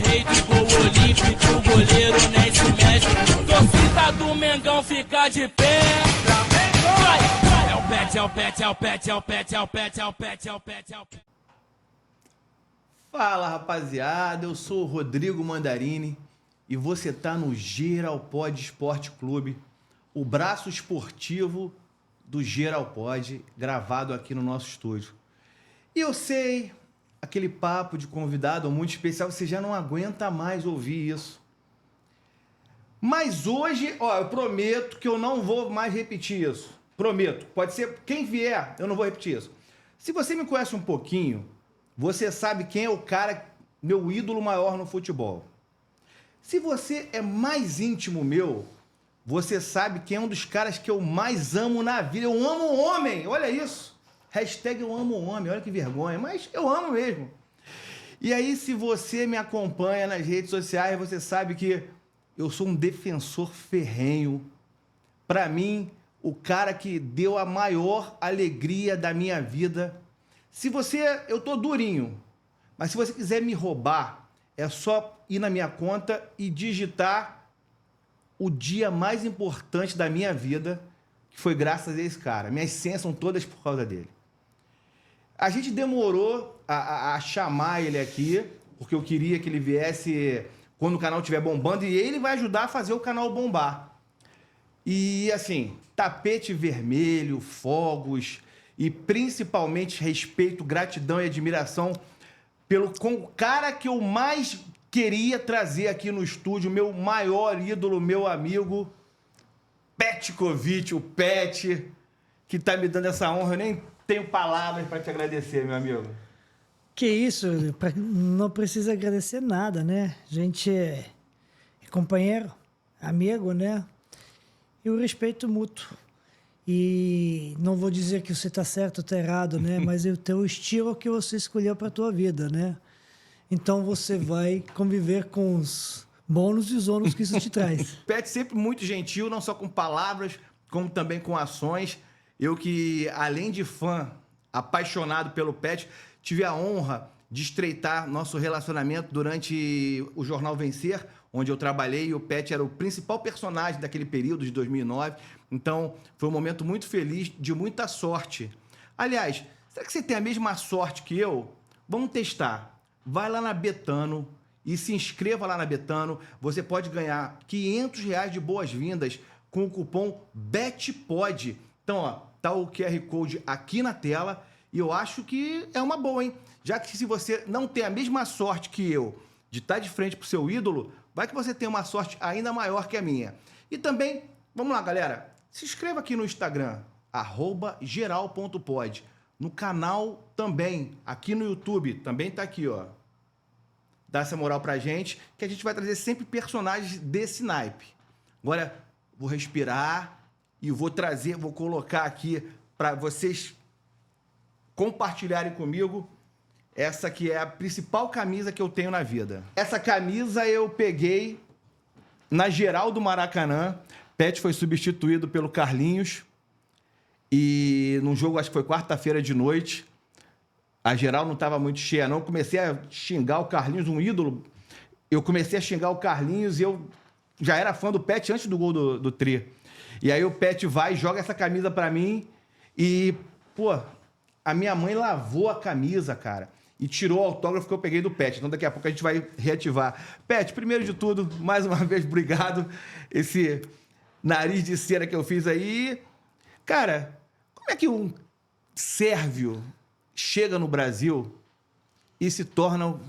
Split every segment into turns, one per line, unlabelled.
direito, gol olímpico, o goleiro nem se mexe. Torcida do Mengão fica de pé. Vai! É o pet, é o pet, é o pet, é o pet, é o pet, é o pet, é o pet, é o pet.
Fala, rapaziada, eu sou o Rodrigo Mandarini e você tá no Geralpod Esporte Clube, o braço esportivo do Geralpod, gravado aqui no nosso estúdio. E eu sei, aquele papo de convidado muito especial, você já não aguenta mais ouvir isso. Mas hoje, ó, eu prometo que eu não vou mais repetir isso. Prometo. Pode ser quem vier, eu não vou repetir isso. Se você me conhece um pouquinho, você sabe quem é o cara, meu ídolo maior no futebol. Se você é mais íntimo meu, você sabe quem é um dos caras que eu mais amo na vida. Eu amo o homem, olha isso. Hashtag eu amo o homem, olha que vergonha, mas eu amo mesmo. E aí, se você me acompanha nas redes sociais, você sabe que eu sou um defensor ferrenho. Para mim, o cara que deu a maior alegria da minha vida. Se você, eu tô durinho, mas se você quiser me roubar, é só ir na minha conta e digitar o dia mais importante da minha vida, que foi graças a esse cara. Minhas senhas são todas por causa dele. A gente demorou a chamar ele aqui, porque eu queria que ele viesse quando o canal estiver bombando, e ele vai ajudar a fazer o canal bombar. E assim, tapete vermelho, fogos e principalmente respeito, gratidão e admiração pelo cara que eu mais queria trazer aqui no estúdio, meu maior ídolo, meu amigo, Petkovic, o Pet, que tá me dando essa honra. Eu nem tenho palavras para te agradecer, meu amigo.
Que isso, não precisa agradecer nada, né? A gente é companheiro, amigo, né? E o respeito mútuo. E não vou dizer que você está certo ou está errado, né? Mas é o teu estilo que você escolheu para a tua vida, né? Então você vai conviver com os bônus e os ônus que isso te traz.
Pet sempre muito gentil, não só com palavras, como também com ações. Eu que, além de fã, apaixonado pelo Pet, tive a honra de estreitar nosso relacionamento durante o Jornal Vencer, onde eu trabalhei, e o Pet era o principal personagem daquele período de 2009. Então, foi um momento muito feliz, de muita sorte. Aliás, será que você tem a mesma sorte que eu? Vamos testar. Vai lá na Betano e se inscreva lá na Betano. Você pode ganhar R$500 de boas-vindas com o cupom BETPOD. Então, ó, tá o QR Code aqui na tela e eu acho que é uma boa, hein? Já que se você não tem a mesma sorte que eu de estar de frente pro seu ídolo, vai que você tem uma sorte ainda maior que a minha. E também, vamos lá, galera, se inscreva aqui no Instagram, @geral.pod. No canal também, aqui no YouTube, também tá aqui, ó. Dá essa moral pra gente, que a gente vai trazer sempre personagens desse naipe. Agora, vou respirar e vou colocar aqui para vocês compartilharem comigo essa que é a principal camisa que eu tenho na vida. Essa camisa eu peguei na geral do Maracanã. Pet foi substituído pelo Carlinhos e num jogo, acho que foi quarta-feira de noite, a geral não estava muito cheia, não. Eu comecei a xingar o Carlinhos, um ídolo. Eu comecei a xingar o Carlinhos e eu já era fã do Pet antes do gol do Tri. E aí o Pet vai e joga essa camisa pra mim e, pô, a minha mãe lavou a camisa, cara, e tirou o autógrafo que eu peguei do Pet. Então daqui a pouco a gente vai reativar. Pet, primeiro de tudo, mais uma vez, obrigado. Esse nariz de cera que eu fiz aí. Cara, como é que um sérvio chega no Brasil e se torna um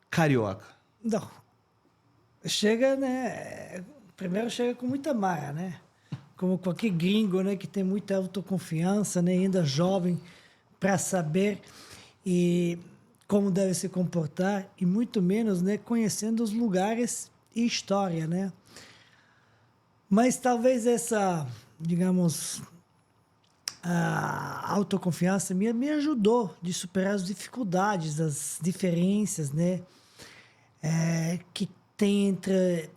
carioca?
Não. Chega, né? Primeiro chega com muita marra, né? Como qualquer gringo, né? Que tem muita autoconfiança, né? Ainda jovem, para saber e como deve se comportar e muito menos, né? Conhecendo os lugares e história, né? Mas talvez essa, digamos, a autoconfiança me ajudou de superar as dificuldades, as diferenças, né? Que tem entre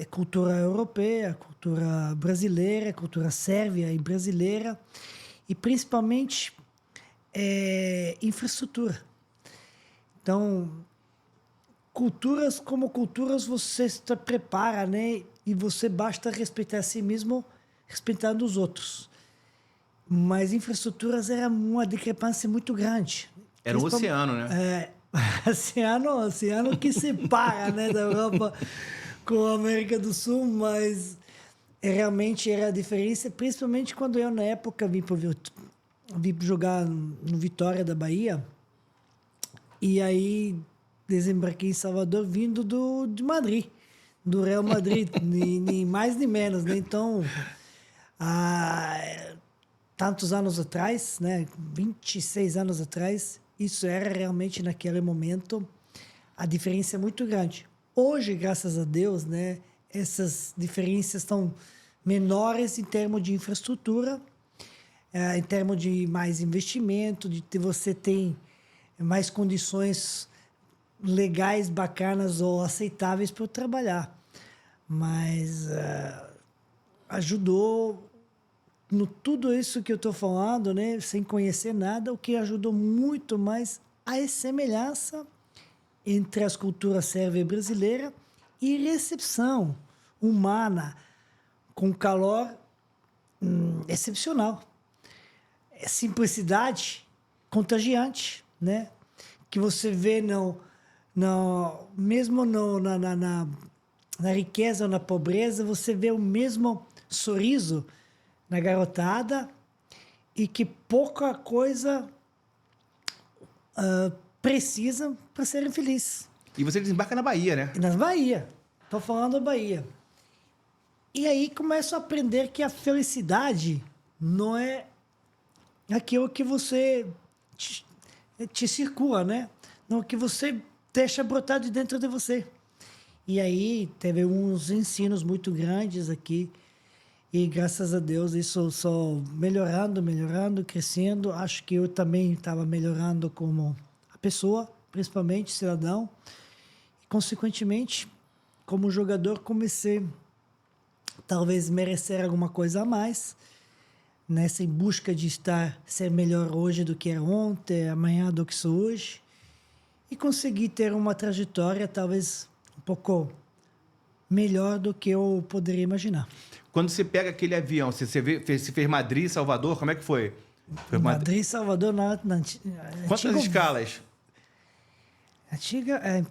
cultura europeia, cultura brasileira, cultura sérvia e brasileira, e principalmente infraestrutura. Então, culturas como culturas você se prepara, né? E você basta respeitar a si mesmo, respeitando os outros. Mas infraestruturas era uma discrepância muito grande.
Era um oceano, né?
Oceano que separa, né, da Europa com a América do Sul, mas realmente era a diferença, principalmente quando eu, na época, vim jogar no Vitória da Bahia, e aí desembarquei em Salvador vindo de Madrid, do Real Madrid, nem mais nem menos, né? Então, tantos anos atrás, né, 26 anos atrás, isso era realmente, naquele momento, a diferença é muito grande. Hoje, graças a Deus, né, essas diferenças estão menores em termos de infraestrutura, em termos de mais investimento, de você ter mais condições legais, bacanas ou aceitáveis para eu trabalhar. Mas ajudou no tudo isso que eu estou falando, né, sem conhecer nada, o que ajudou muito mais a semelhança entre as culturas sérvia e brasileira e recepção humana com calor excepcional. É simplicidade contagiante, né? Que você vê mesmo na riqueza ou na pobreza, você vê o mesmo sorriso na garotada e que pouca coisa precisa para serem felizes.
E você desembarca na Bahia, né?
Na Bahia. Estou falando da Bahia. E aí começo a aprender que a felicidade não é aquilo que você te circula, né? Não, que você deixa brotar de dentro de você. E aí teve uns ensinos muito grandes aqui. E graças a Deus isso só melhorando, crescendo. Acho que eu também estava melhorando como a pessoa, principalmente cidadão. E, consequentemente, como jogador, comecei talvez merecer alguma coisa a mais, nessa em busca de ser melhor hoje do que era ontem, amanhã do que sou hoje. E consegui ter uma trajetória talvez um pouco melhor do que eu poderia imaginar.
Quando você pega aquele avião, você fez Madrid, Salvador, como é que foi? Foi
Madrid, Salvador,
Quantas escalas?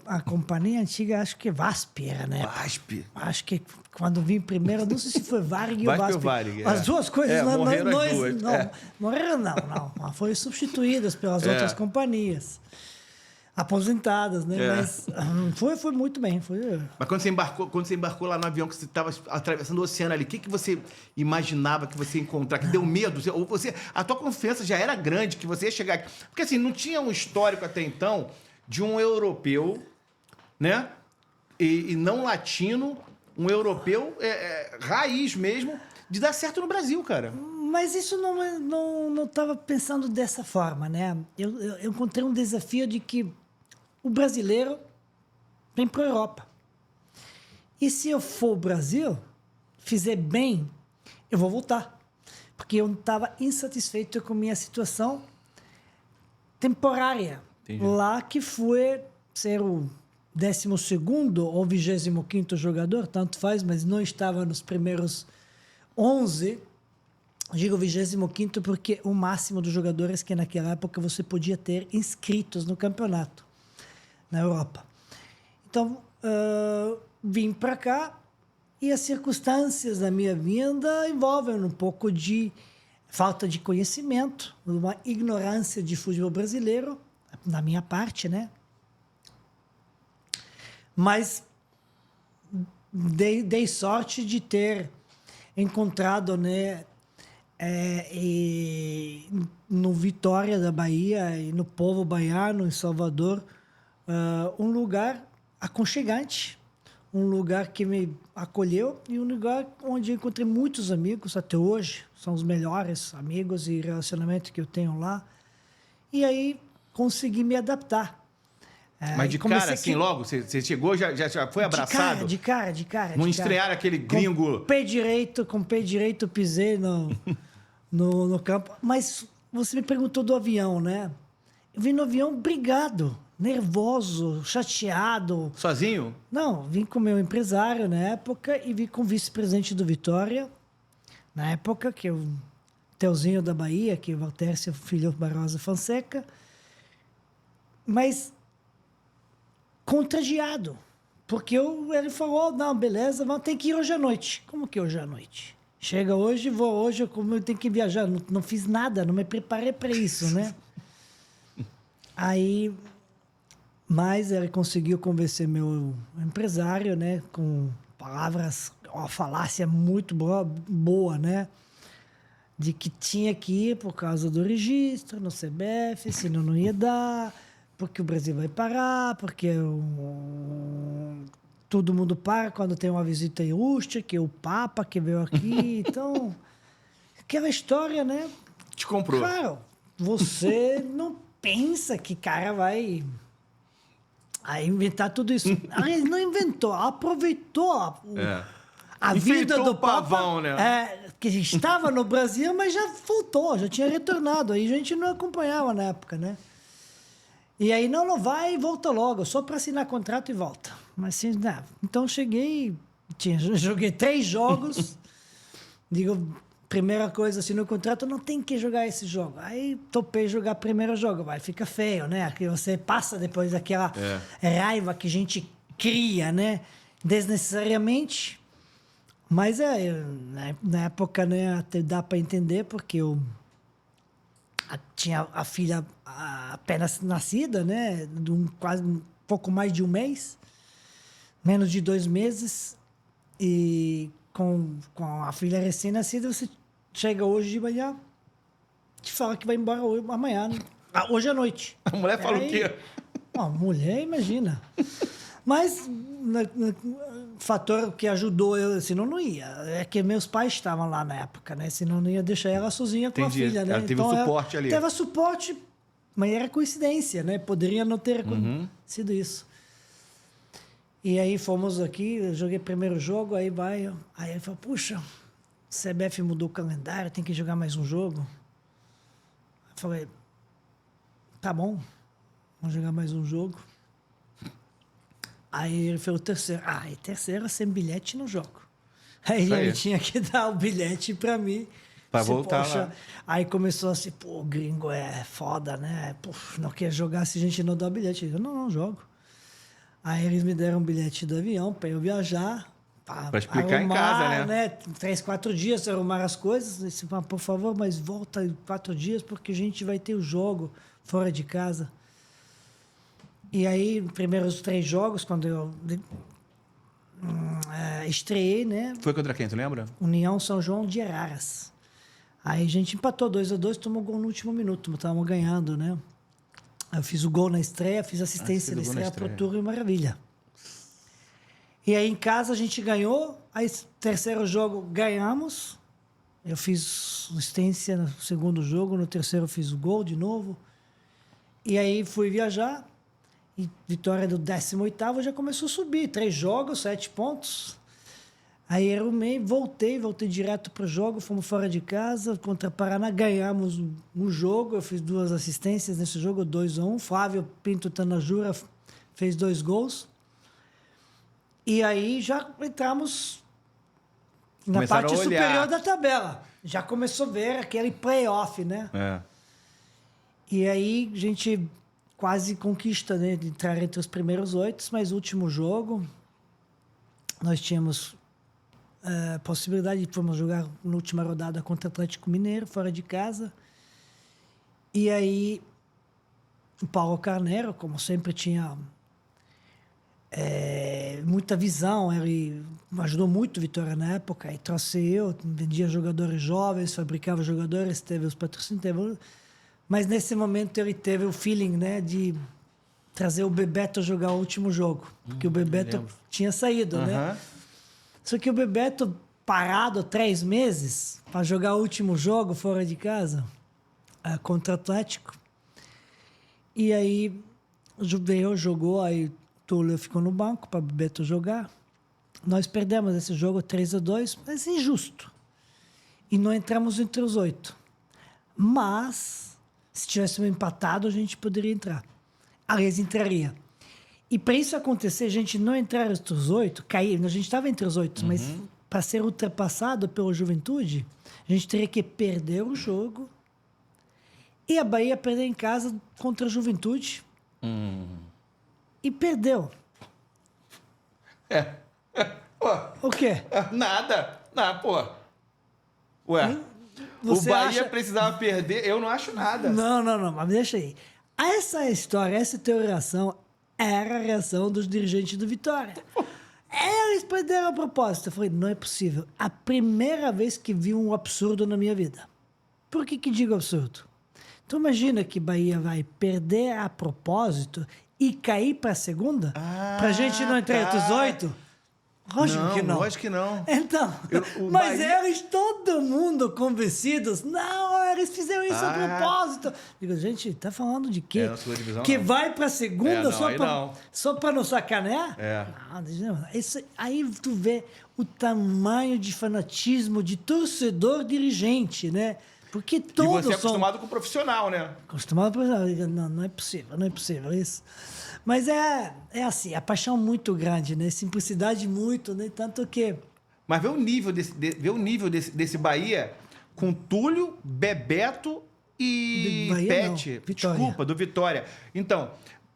A companhia antiga, acho que VASP era, né?
VASP.
Acho que quando vim primeiro, não sei se foi Varig ou VASP.
Varig,
as duas coisas.
morreram as duas.
Morreram não. Foram substituídas pelas outras companhias. Aposentadas, né? Mas foi muito bem.
Mas quando você embarcou lá no avião, que você estava atravessando o oceano ali, o que você imaginava que você ia encontrar? Que deu medo? Ou a tua confiança já era grande que você ia chegar aqui? Porque assim, não tinha um histórico até então de um europeu, né? E não latino, um europeu raiz mesmo, de dar certo no Brasil, cara.
Mas isso não estava pensando dessa forma, né? Eu encontrei um desafio de que o brasileiro vem para a Europa. E se eu for ao Brasil, fizer bem, eu vou voltar. Porque eu estava insatisfeito com a minha situação temporária. Entendi. Lá que foi ser o 12º ou 25º jogador, tanto faz, mas não estava nos primeiros 11. Digo 25º porque o máximo dos jogadores que naquela época você podia ter inscritos no campeonato na Europa. Então, vim para cá e as circunstâncias da minha vinda envolvem um pouco de falta de conhecimento, uma ignorância de futebol brasileiro, da minha parte, né? Mas dei sorte de ter encontrado, né, no Vitória da Bahia e no povo baiano, em Salvador, um lugar aconchegante, um lugar que me acolheu e um lugar onde encontrei muitos amigos até hoje, são os melhores amigos e relacionamentos que eu tenho lá. E aí consegui me adaptar.
Mas de cara, assim, logo? Você chegou, já foi abraçado?
De cara.
Não estrearam aquele gringo...
Com o pé direito pisei no campo. Mas você me perguntou do avião, né? Eu vim no avião brigado, nervoso, chateado.
Sozinho?
Não, vim com meu empresário na época e vim com o vice-presidente do Vitória, na época, que é o Teuzinho da Bahia, que é o Valtércio Filho Barbosa Fonseca, mas contagiado. Porque ele falou, não, beleza, vamos ter que ir hoje à noite. Como que hoje à noite? Chega hoje, vou hoje, como eu tenho que viajar. Não fiz nada, não me preparei para isso, né? Aí, mas ele conseguiu convencer meu empresário, né? Com palavras, uma falácia muito boa, né? De que tinha que ir por causa do registro no CBF, senão não ia dar, porque o Brasil vai parar, porque todo mundo para quando tem uma visita ilustre, que é o Papa que veio aqui. Então, aquela história, né?
Te comprou.
Claro, você não pensa que cara vai inventar tudo isso. Ele não inventou, aproveitou a vida
Enfeitou
do
o pavão,
Papa,
né?
que estava no Brasil, mas já voltou, já tinha retornado. Aí a gente não acompanhava na época, né? E aí, não vai e volta logo, só para assinar contrato e volta. Mas assim, não. Então cheguei, joguei 3 jogos, digo, primeira coisa, assinou o contrato, não tem que jogar esse jogo. Aí topei jogar primeiro jogo, vai, fica feio, né? Que você passa depois daquela raiva que a gente cria, né? Desnecessariamente. Mas na época, né, até dá para entender, porque eu tinha a filha apenas nascida, né? Quase um pouco mais de um mês, menos de 2 meses. E com a filha recém-nascida, você chega hoje de manhã, te fala que vai embora amanhã, hoje à noite.
A mulher fala o quê?
A mulher, imagina. Mas fator que ajudou eu, senão não ia. É que meus pais estavam lá na época, né? Senão não ia deixar ela sozinha com a filha, né?
Ela teve um suporte ali.
Teve suporte, mas era coincidência, né? Poderia não ter sido isso. E aí fomos aqui, eu joguei primeiro jogo, aí ele falou, puxa, o CBF mudou o calendário, tem que jogar mais um jogo. Eu falei, tá bom, vamos jogar mais um jogo. Aí ele falou, terceiro. E terceiro, sem bilhete no jogo. Aí ele tinha que dar o bilhete para mim.
Para voltar lá.
Aí começou assim, pô, gringo é foda, né? Pô, não quer jogar se a gente não dá o bilhete. Eu, não jogo. Aí eles me deram um bilhete do avião para eu viajar.
Para explicar arrumar, em casa,
né? 3, 4 dias, arrumar as coisas. Eu disse, por favor, mas volta em 4 dias porque a gente vai ter o jogo fora de casa. E aí, primeiros 3 jogos, quando eu estreiei, né?
Foi contra quem, tu lembra?
União São João de Araras. Aí a gente empatou 2-2, tomou gol no último minuto, estávamos ganhando, né? Eu fiz o gol na estreia, fiz assistência na estreia pro Túlio Maravilha. E aí em casa a gente ganhou, aí terceiro jogo ganhamos, eu fiz assistência no segundo jogo, no terceiro eu fiz o gol de novo. E aí fui viajar. E vitória do 18º já começou a subir. 3 jogos, 7 pontos. Aí arrumei, voltei direto para o jogo, fomos fora de casa, contra Paraná, ganhamos um jogo, eu fiz 2 assistências nesse jogo, 2-1. Flávio Pinto Tanajura fez 2 gols. E aí já entramos na parte superior da tabela. Já começou a ver aquele playoff, né? E aí a gente quase conquista, né, de entrar entre os primeiros 8, mas o último jogo nós tínhamos possibilidade de fomos jogar na última rodada contra o Atlético Mineiro, fora de casa. E aí o Paulo Carneiro, como sempre, tinha muita visão, ele ajudou muito o Vitória na época, e trouxe eu, vendia jogadores jovens, fabricava jogadores, teve os patrocínios, mas nesse momento ele teve o feeling, né, de trazer o Bebeto jogar o último jogo. Porque o Bebeto tinha saído, né? Só que o Bebeto parado 3 meses para jogar o último jogo fora de casa contra o Atlético. E aí veio, jogou, aí o Túlio ficou no banco para o Bebeto jogar. Nós perdemos esse jogo 3-2, mas injusto. E não entramos entre os 8. Mas se tivéssemos empatado, a gente poderia entrar. eles entraria. E para isso acontecer, a gente não entrar entre os 8, cair, a gente estava entre os 8, mas para ser ultrapassado pelo Juventude, a gente teria que perder o jogo e a Bahia perder em casa contra a Juventude. E perdeu.
Pô,
O quê?
nada. Pô. Ué,
Você
o Bahia
acha-
precisava perder, eu não acho nada.
Não, mas deixa aí. Essa história, essa teoria era a reação dos dirigentes do Vitória. Eles perderam a propósito. Eu falei, não é possível. A primeira vez que vi um absurdo na minha vida. Por que digo absurdo? Tu imagina que Bahia vai perder a propósito e cair para a segunda? Pra gente não entrar entre os 8? Lógico que não.
Lógico que não.
Então,
O
mas
Bahia-
eles, todo mundo convencidos, não, eles fizeram isso a propósito. Digo, gente, tá falando de quê?
Na segunda divisão,
que
não.
vai pra segunda
Não, aí não.
só pra não sacanear? Não, aí tu vê o tamanho de fanatismo de torcedor dirigente, né? Porque
E
todos
você é
são...
acostumado com o profissional, né?
Acostumado a... Não é possível isso. Mas é assim, a paixão muito grande, né? Simplicidade muito, né? Tanto que...
Mas vê o nível desse Bahia com Túlio, Bebeto e
Do Bahia,
Pet.
não, Vitória.
Desculpa, do Vitória. Então,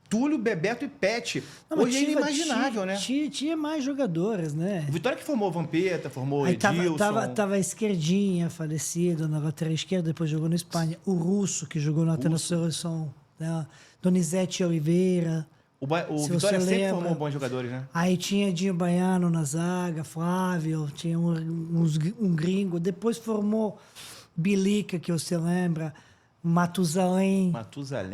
Túlio, Bebeto e Pet.
Não, mas
Hoje é inimaginável, né?
Tinha mais jogadores, né?
O Vitória que formou Vampeta, formou
Aí
Edilson.
tava a Esquerdinha, falecido na lateral esquerda, depois jogou na Espanha. O Russo, que jogou na seleção. Né? Donizete Oliveira.
O
se
Vitória
você
sempre
lembra.
formou bons jogadores, né?
Aí tinha Dinho Baiano na zaga, Flávio, tinha um gringo. Depois formou Bilica, que você lembra, Matusalém,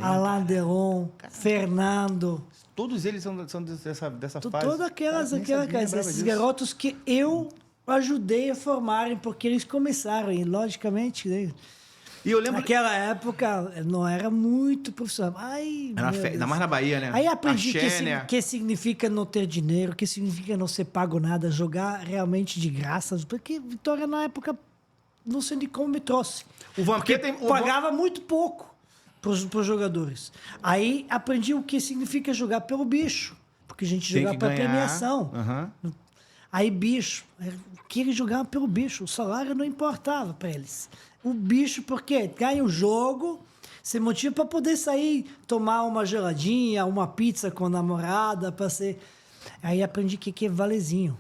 Alain Delon, Fernando.
Todos eles são dessa fase.
Todas
lembrava
esses
disso.
garotos que eu ajudei a formarem, porque eles começaram, e logicamente, né,
E eu lembro...
naquela época não era muito profissional. Ai,
Era
meu Deus.
ainda mais na Bahia, né?
Aí aprendi
Axé,
que significa não ter dinheiro, que significa não ser pago nada, jogar realmente de graça. Porque Vitória, na época, não sei de como me trouxe.
O Vampeta...
Pagava muito pouco para os jogadores. Aí aprendi o que significa jogar pelo bicho, porque a gente
Tem
jogava
que
para
ganhar.
premiação.
Aham.
Aí bicho, que eles jogavam pelo bicho, o salário não importava para eles. O bicho, porque ganha o jogo, você motiva para poder sair, tomar uma geladinha, uma pizza com a namorada, para ser... Aí aprendi que é valezinho.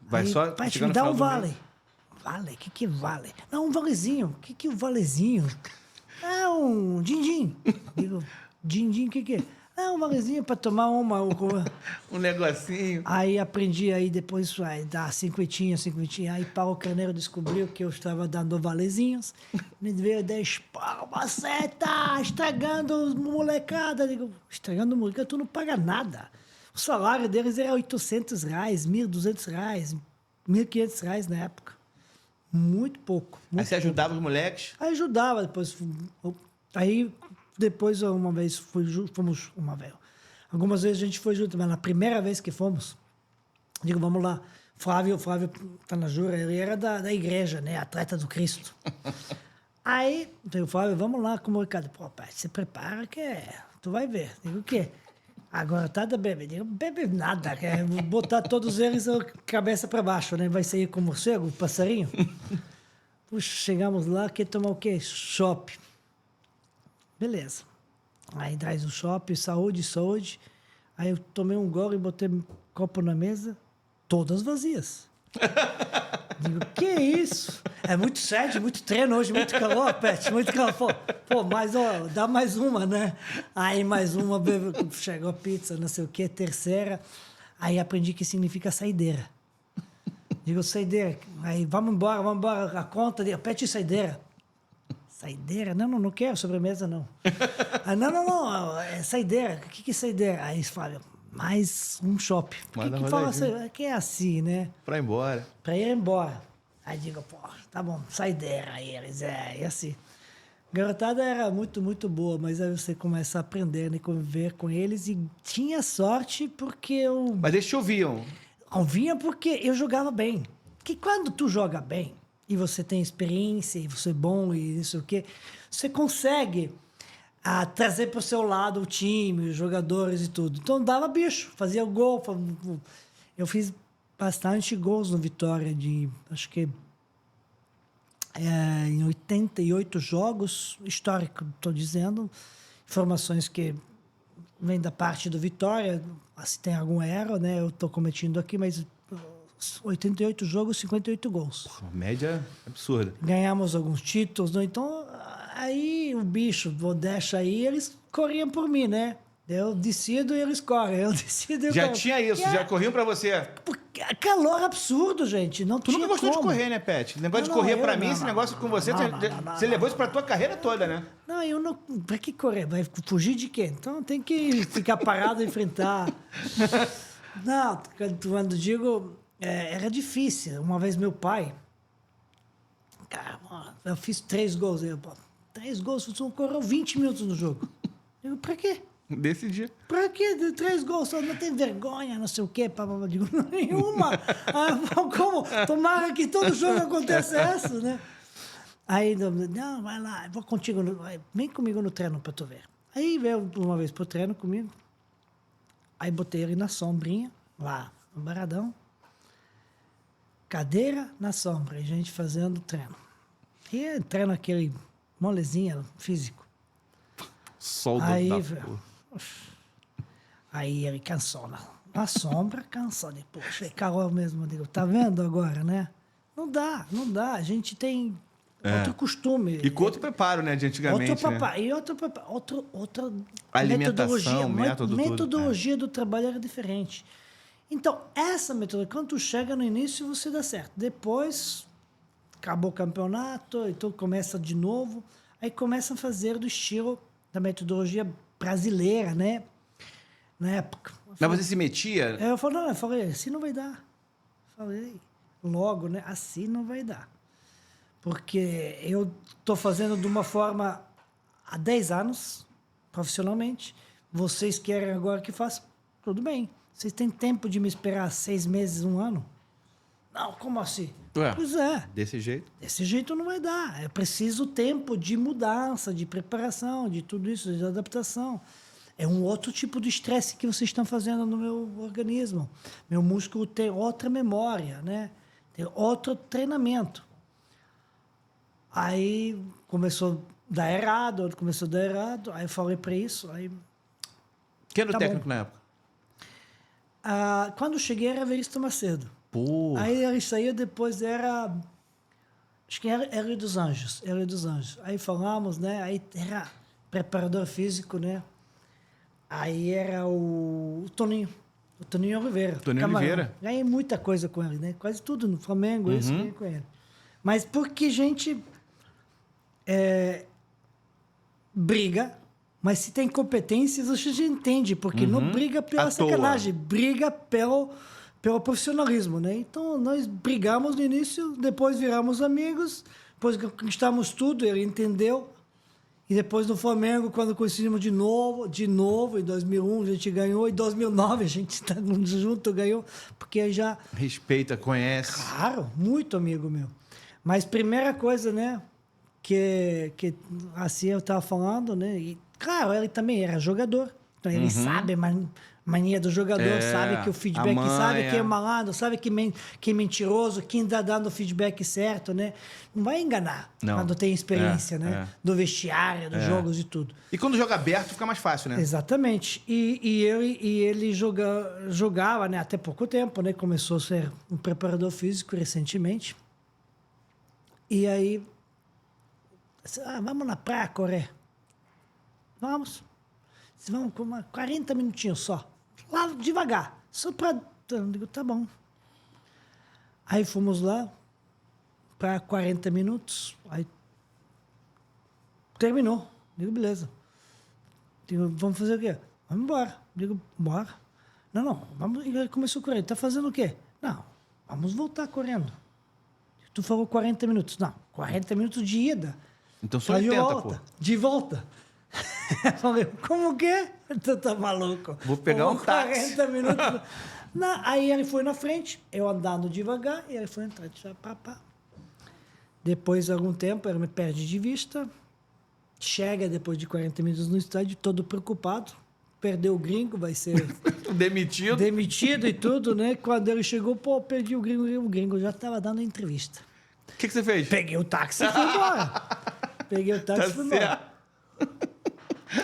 Vai
Aí,
só...
pai,
chegar
me
no
dá
final
um
do
vale.
mês.
Vale? O que é vale? Não, um valezinho. O que é o valezinho? Ah, um din-din. Digo, din-din, o que é? Ah, um valezinho para tomar uma...
Um negocinho.
Aí aprendi, aí depois aí dá cinquentinha. Aí Paulo Carneiro descobriu que eu estava dando valezinhos. Me veio 10 pau, você tá estragando os molecada. Eu digo, estragando o molecada, tu não paga nada. O salário deles era R$800, R$1.200, R$1.500 na época. Muito pouco.
Aí você ajudava os moleques.
Aí ajudava, depois uma vez fomos uma vez. Algumas vezes a gente foi junto, mas na primeira vez que fomos, digo, vamos lá. Flávio tá na jura, ele era da igreja, né? Atleta do Cristo. Aí, digo, Flávio, vamos lá com o molecada. Pô, pai, se prepara que tu vai ver. Digo, o quê? Agora tá da bebê. Digo, bebe nada, quer botar todos eles a cabeça para baixo, né? Vai sair como morcego, passarinho. Puxa, chegamos lá, quer tomar o quê? Chopp. Beleza. Aí traz o chopp, saúde. Aí eu tomei um gole e botei um copo na mesa, todas vazias. Digo, que isso? É muito sede, muito treino hoje, muito calor, Pet, muito calor. Pô, mas ó, dá mais uma, né? Aí mais uma, chegou a pizza, não sei o quê, terceira. Aí aprendi que significa saideira. Digo, saideira. Aí vamos embora, a conta, Pet e saideira. Saideira? Não quero sobremesa, não. Ah, não, é saideira. O que é saideira? Aí eles falam, mais um shopping. Por que fala assim? Que é assim, né?
Pra ir embora.
Pra ir embora. Aí digo, pô, tá bom, saideira. Aí eles, e assim. Garotada era muito, muito boa, mas aí você começa a aprender, né, conviver com eles. E tinha sorte porque eu...
Mas eles te ouviam.
Ouvinha porque eu jogava bem. Que quando tu joga bem, e você tem experiência, e você é bom, e não sei o quê, você consegue a trazer para o seu lado o time, os jogadores e tudo. Então dava bicho, fazia gol. Eu fiz bastante gols no Vitória, acho que em 88 jogos, histórico, estou dizendo, informações que vêm da parte do Vitória, se tem algum erro, né? Eu estou cometendo aqui, mas 88 jogos, 58 gols.
Uma média absurda.
Ganhamos alguns títulos, né? Então aí o bicho, deixa aí, eles corriam por mim, né? Eu decido e eles correm, eu decido e eu
Já
corro.
tinha isso, já corriam pra você.
Porque calor absurdo, gente. Não
Tu
tinha
nunca gostou de
como.
correr, né, Pet? O negócio de
Não,
correr
eu
pra mim,
não,
esse
não,
negócio com você,
não,
você levou isso pra tua carreira toda, né?
Não, eu não. Pra que correr? Vai fugir de quê? Então tem que ficar parado e enfrentar. Não, quando digo. Era difícil. Uma vez meu pai. Cara, eu fiz 3 gols. 3 gols, você correu 20 minutos no jogo. Eu digo, pra quê?
Desse dia.
Pra quê? 3 gols, só não tem vergonha, não sei o quê. Eu digo, nenhuma. Como? Tomara que todo jogo aconteça isso, né? Aí, não, vai lá, vou contigo, vem comigo no treino pra tu ver. Aí veio uma vez pro treino comigo, aí botei ele na sombrinha, lá no Baradão, cadeira na sombra, e a gente fazendo treino. E treino aquele molezinha, físico.
Sol
Aí,
da
velho, aí ele cansou na sombra, cansou. Poxa, Carol mesmo, eu digo, tá vendo agora, né? Não dá. A gente tem outro costume.
E com outro preparo, né, de antigamente,
outra
alimentação,
metodologia do trabalho era diferente. Então, essa metodologia, quando tu chega no início, você dá certo. Depois, acabou o campeonato, então começa de novo. Aí começa a fazer do estilo da metodologia brasileira, né? Na época.
Mas você se metia?
Eu falei, assim não vai dar. Falei, logo, né? Assim não vai dar. Porque eu estou fazendo de uma forma há 10 anos, profissionalmente. Vocês querem agora que faça? Tudo bem. Vocês têm tempo de me esperar 6 meses, 1 ano? Não, como assim?
Ué,
Pois é.
desse jeito?
Desse jeito não vai dar. É preciso tempo de mudança, de preparação, de tudo isso, de adaptação. É um outro tipo de estresse que vocês estão fazendo no meu organismo. Meu músculo tem outra memória, né? Tem outro treinamento. Aí começou a dar errado, aí eu falei para isso, aí...
Quem era o
Tá
técnico
bom.
na época?
Quando eu cheguei era Veríssimo Macedo.
Pô,
Aí ele saiu, depois era... Acho que era Hélio dos Anjos. Aí falamos, né? Aí era preparador físico, né? Aí era o Toninho Oliveira.
Toninho Oliveira.
Ganhei muita coisa com ele, né? Quase tudo no Flamengo, isso ganhei com ele. Mas porque gente briga, mas se tem competências, a gente entende, porque não briga pela
À toa.
sacanagem, briga pelo profissionalismo, né? Então, nós brigamos no início, depois viramos amigos, depois conquistamos tudo, ele entendeu. E depois no Flamengo, quando coincidimos de novo, em 2001 a gente ganhou, em 2009 a gente está junto, ganhou, porque já...
respeita, conhece.
Claro, muito amigo meu. Mas primeira coisa, né, que assim eu estava falando, né, e claro, ele também era jogador, então ele sabe mania do jogador, sabe que o feedback, sabe quem é malandro, sabe quem é mentiroso, quem está dando o feedback certo, né? Não vai enganar quando tem experiência, né? Do vestiário, dos jogos e tudo.
E quando joga aberto fica mais fácil, né?
Exatamente. E ele jogava, né, até pouco tempo, né? Começou a ser um preparador físico recentemente. E aí, vamos na praia correr. Vamos com 40 minutinhos só. Lá devagar. Só para... Eu digo, tá bom. Aí fomos lá para 40 minutos. Aí terminou. Digo, beleza. Digo, vamos fazer o quê? Vamos embora. Digo, bora. Não, vamos. Ele começou a correr. Tá fazendo o quê? Não, vamos voltar correndo. Tu falou 40 minutos. Não, 40 minutos de ida.
Então só 80, pô.
De volta. Falei, como que é? Tu tá maluco?
Vou pegar um táxi.
40 minutos. Aí ele foi na frente, eu andando devagar, e ele foi atrás. Depois de algum tempo, ele me perde de vista. chega depois de 40 minutos no estádio, todo preocupado. Perdeu o gringo, vai ser demitido e tudo, né? Quando ele chegou, pô, perdi o gringo já estava dando entrevista.
O que você fez?
Peguei o táxi e fui embora. Peguei o táxi e fui embora.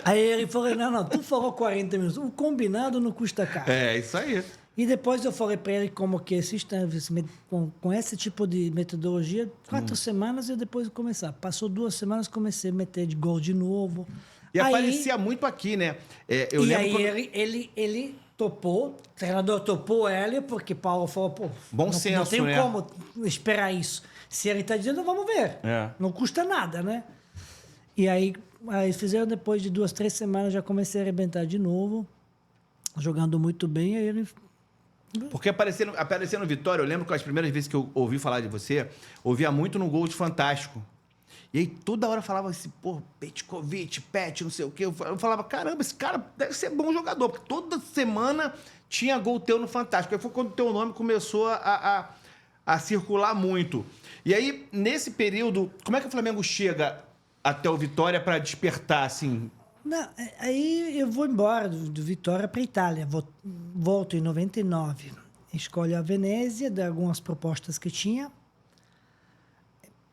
Aí ele falou, não, tu falou 40 minutos. O combinado não custa caro.
É, isso aí.
E depois eu falei para ele como que com esse tipo de metodologia, 4 semanas e depois de começar. Passou 2 semanas, comecei a meter de gol de novo.
E
aí,
aparecia muito aqui, né? Eu
e
lembro
aí ele topou, o treinador topou ele, porque Paulo falou, pô,
Bom senso,
não tenho
né?
como esperar isso. Se ele está dizendo, vamos ver.
É.
Não custa nada, né? E aí fizeram depois de 2, 3 semanas, já comecei a arrebentar de novo, jogando muito bem, aí ele...
Porque aparecendo no Vitória, eu lembro que as primeiras vezes que eu ouvi falar de você, ouvia muito no Gol de Fantástico. E aí toda hora falava assim, pô, Petkovic, Pet, não sei o quê. Eu falava, caramba, esse cara deve ser bom jogador, porque toda semana tinha gol teu no Fantástico. Aí foi quando o teu nome começou a circular muito. E aí, nesse período, como é que o Flamengo chega até o Vitória para despertar, assim?
Não, aí eu vou embora do Vitória para a Itália. Volto em 99. Escolho a Venezia, de algumas propostas que tinha,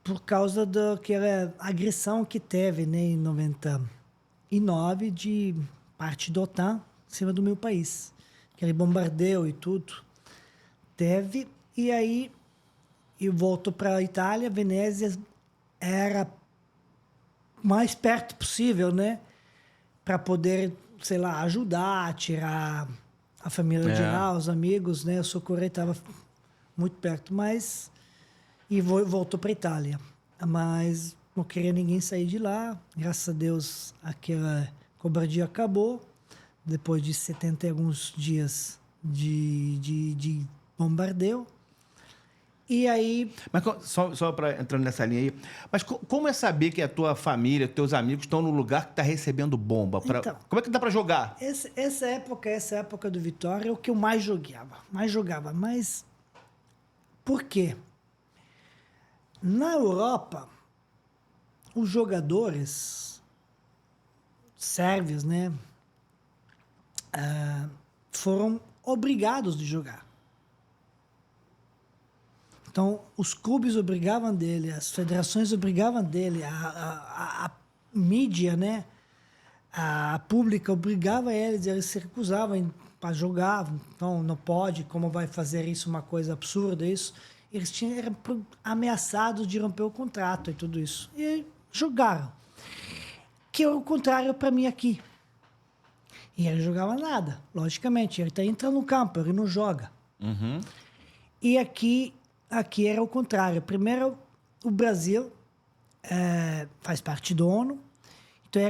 por causa daquela agressão que teve, né, em 99 de parte da OTAN em cima do meu país. Aquele bombardeio e tudo. Teve, e aí eu volto para a Itália. Venezia era mais perto possível, né? Para poder, sei lá, ajudar, tirar a família de lá, os amigos, né? O Socorro estava muito perto, mas... E voltou para a Itália. Mas não queria ninguém sair de lá. Graças a Deus, aquela cobardia acabou. Depois de 70 e alguns dias de bombardeio. E aí...
Mas só para entrando nessa linha aí, mas como é saber que a tua família, teus amigos estão no lugar que está recebendo bomba?
Então,
como é que dá para jogar?
Essa época do Vitória é o que eu mais jogava. Mas por quê? Na Europa, os jogadores sérvios, né, foram obrigados de jogar. Então, os clubes obrigavam dele, as federações obrigavam dele, a mídia, né, a pública obrigava eles se recusavam para jogar. Então, não pode, como vai fazer isso, uma coisa absurda, isso. Eles eram ameaçados de romper o contrato e tudo isso. E jogaram. Que é o contrário para mim aqui. E ele jogava nada, logicamente. Ele está entrando no campo, ele não joga.
Uhum.
E aqui era o contrário. Primeiro, o Brasil faz parte da ONU, então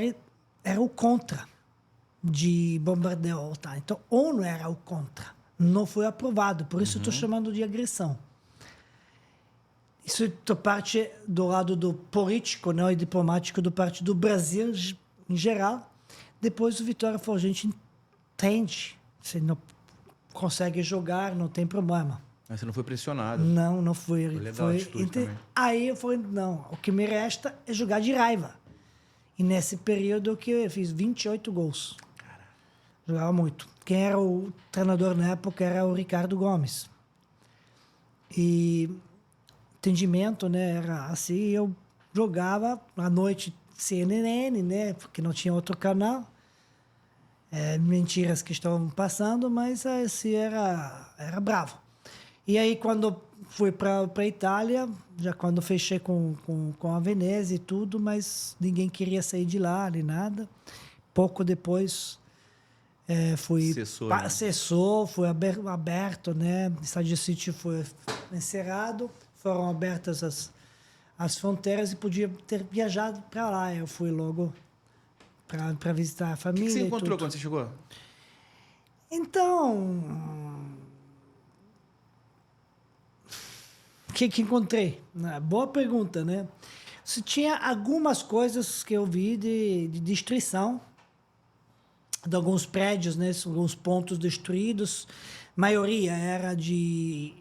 era o contra de bombardeio. Tá? Então, a ONU era o contra. Não foi aprovado, por isso estou chamando de agressão. Isso é parte do lado do político, né, e diplomático do parte do Brasil em geral. Depois o Vitória falou, a gente entende, você não consegue jogar, não tem problema.
Mas você não foi pressionado.
Não foi.
Foi legal a atitude também.
Aí eu falei, não, o que me resta é jogar de raiva. E nesse período que eu fiz 28 gols. Caramba. Jogava muito. Quem era o treinador na época era o Ricardo Gomes. E entendimento, né, era assim, eu jogava à noite CNN, né, porque não tinha outro canal. Mentiras que estavam passando, mas assim, era bravo. E aí, quando fui para a Itália, já quando fechei com a Venezia e tudo, mas ninguém queria sair de lá, nem nada. Pouco depois, cessou, foi aberto, né? O Estádio City foi encerrado, foram abertas as fronteiras e podia ter viajado para lá. Eu fui logo para visitar a família.
O que você encontrou quando você chegou?
Então, o que encontrei? Boa pergunta, né? Se tinha algumas coisas que eu vi de destruição de alguns prédios, né? Alguns pontos destruídos. A maioria era de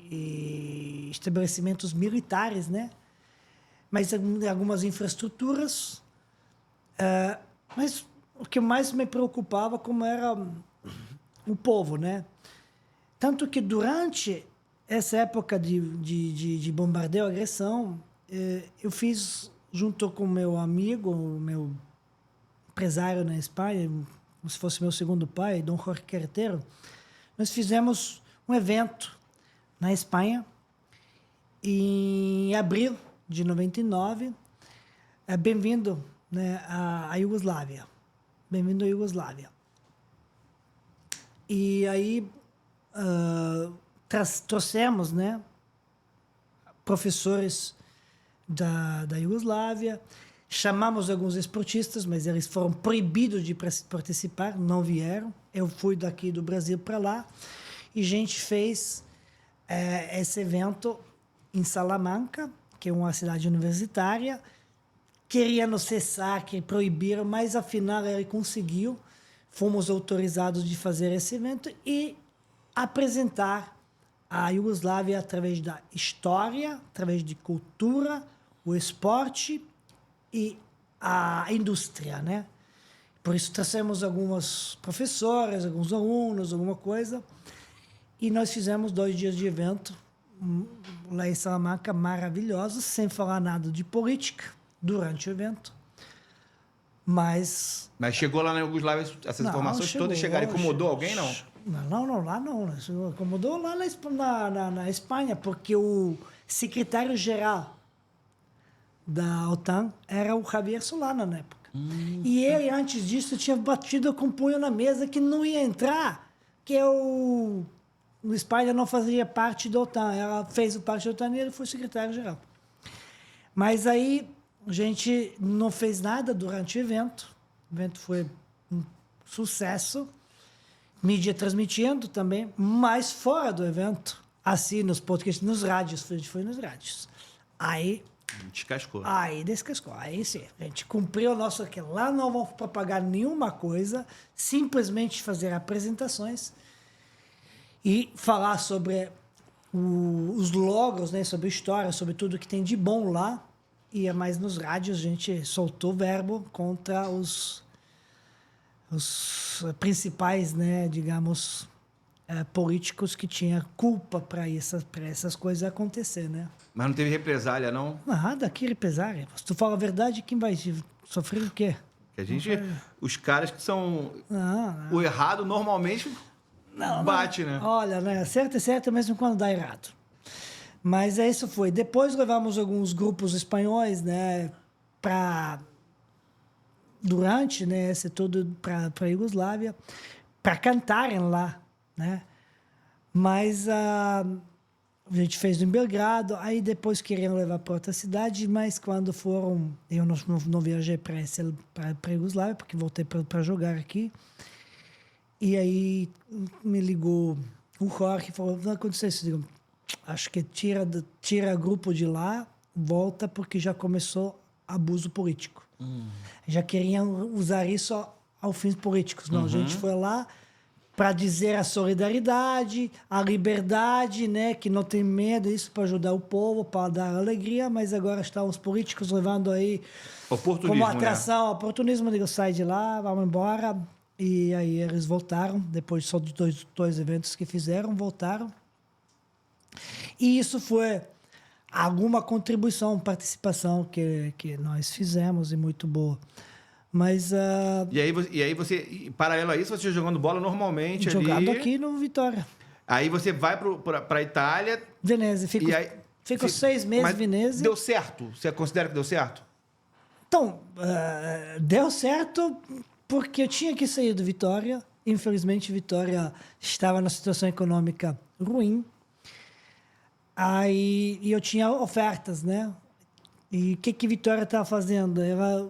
estabelecimentos militares, né? Mas algumas infraestruturas Mas o que mais me preocupava como era o povo, né? Tanto que durante essa época de bombardeio, agressão, eu fiz, junto com meu amigo, meu empresário na Espanha, como se fosse meu segundo pai, Dom Jorge Carreteiro, nós fizemos um evento na Espanha em abril de 99, bem-vindo, né, à Iugoslávia. Bem-vindo à Iugoslávia. E aí trouxemos, né, professores da Iugoslávia, chamamos alguns esportistas, mas eles foram proibidos de participar, não vieram. Eu fui daqui do Brasil para lá e a gente fez esse evento em Salamanca, que é uma cidade universitária. Queria nos cessar, que proibiram, mas afinal ele conseguiu. Fomos autorizados de fazer esse evento e apresentar a Iugoslávia através da história, através de cultura, o esporte e a indústria, né? Por isso trouxemos algumas professoras, alguns alunos, alguma coisa, e nós fizemos 2 dias de evento lá em Salamanca, maravilhosos, sem falar nada de política durante o evento. Mas
chegou lá na Iugoslávia, essas informações todas chegaram. Incomodou alguém, não?
Não, lá não. Incomodou lá na Espanha, porque o secretário-geral da OTAN era o Javier Solana na época. E ele, antes disso, tinha batido com o punho na mesa que não ia entrar, que o Espanha não fazia parte da OTAN. Ela fez parte da OTAN e ele foi secretário-geral. Mas aí a gente não fez nada durante o evento. O evento foi um sucesso. Mídia transmitindo também, mas fora do evento, assim, nos podcasts, nos rádios. A gente foi nos rádios. Aí...
Descascou.
Aí descascou. Aí sim, a gente cumpriu o nosso... que lá não vamos propagar nenhuma coisa, simplesmente fazer apresentações e falar sobre os logros, né, sobre a história, sobre tudo que tem de bom lá. E mais nos rádios a gente soltou verbo contra os principais, né, digamos, políticos que tinham culpa para essas coisas acontecer, né?
Mas não teve represália, não?
Nada, que represália. Se tu fala a verdade, quem vai sofrer o quê?
Que a gente... Os caras que são... Não. O errado normalmente bate, né?
Olha, né? Certo é certo mesmo quando dá errado. Mas isso foi. Depois levamos alguns grupos espanhóis, né, durante, né, esse todo para a Iugoslávia, para cantarem lá, né? Mas a gente fez em Belgrado, aí depois queriam levar para outra cidade, mas quando foram... Eu não viajei para a Iugoslávia, porque voltei para jogar aqui. E aí me ligou o Jorge e falou, não aconteceu isso. Eu digo, acho que tira grupo de lá, volta, porque já começou abuso político. Já queriam usar isso aos fins políticos. Não, a gente foi lá para dizer a solidariedade, a liberdade, né, que não tem medo, isso para ajudar o povo, para dar alegria, mas agora estão os políticos levando aí como atração, né? Oportunismo, digo, sai de lá, vamos embora. E aí eles voltaram, depois só de dois eventos que fizeram, voltaram. E isso foi alguma contribuição, participação que nós fizemos e muito boa. Mas...
E aí você, paralelo a isso, você jogando bola normalmente
jogado
ali...
aqui no Vitória.
Aí você vai para a Itália...
Veneza. Fico 6 meses em Veneza.
Deu certo? Você considera que deu certo?
Então, deu certo porque eu tinha que sair do Vitória. Infelizmente, Vitória estava numa situação econômica ruim. Aí eu tinha ofertas, né? E o que Vitória estava fazendo? Ela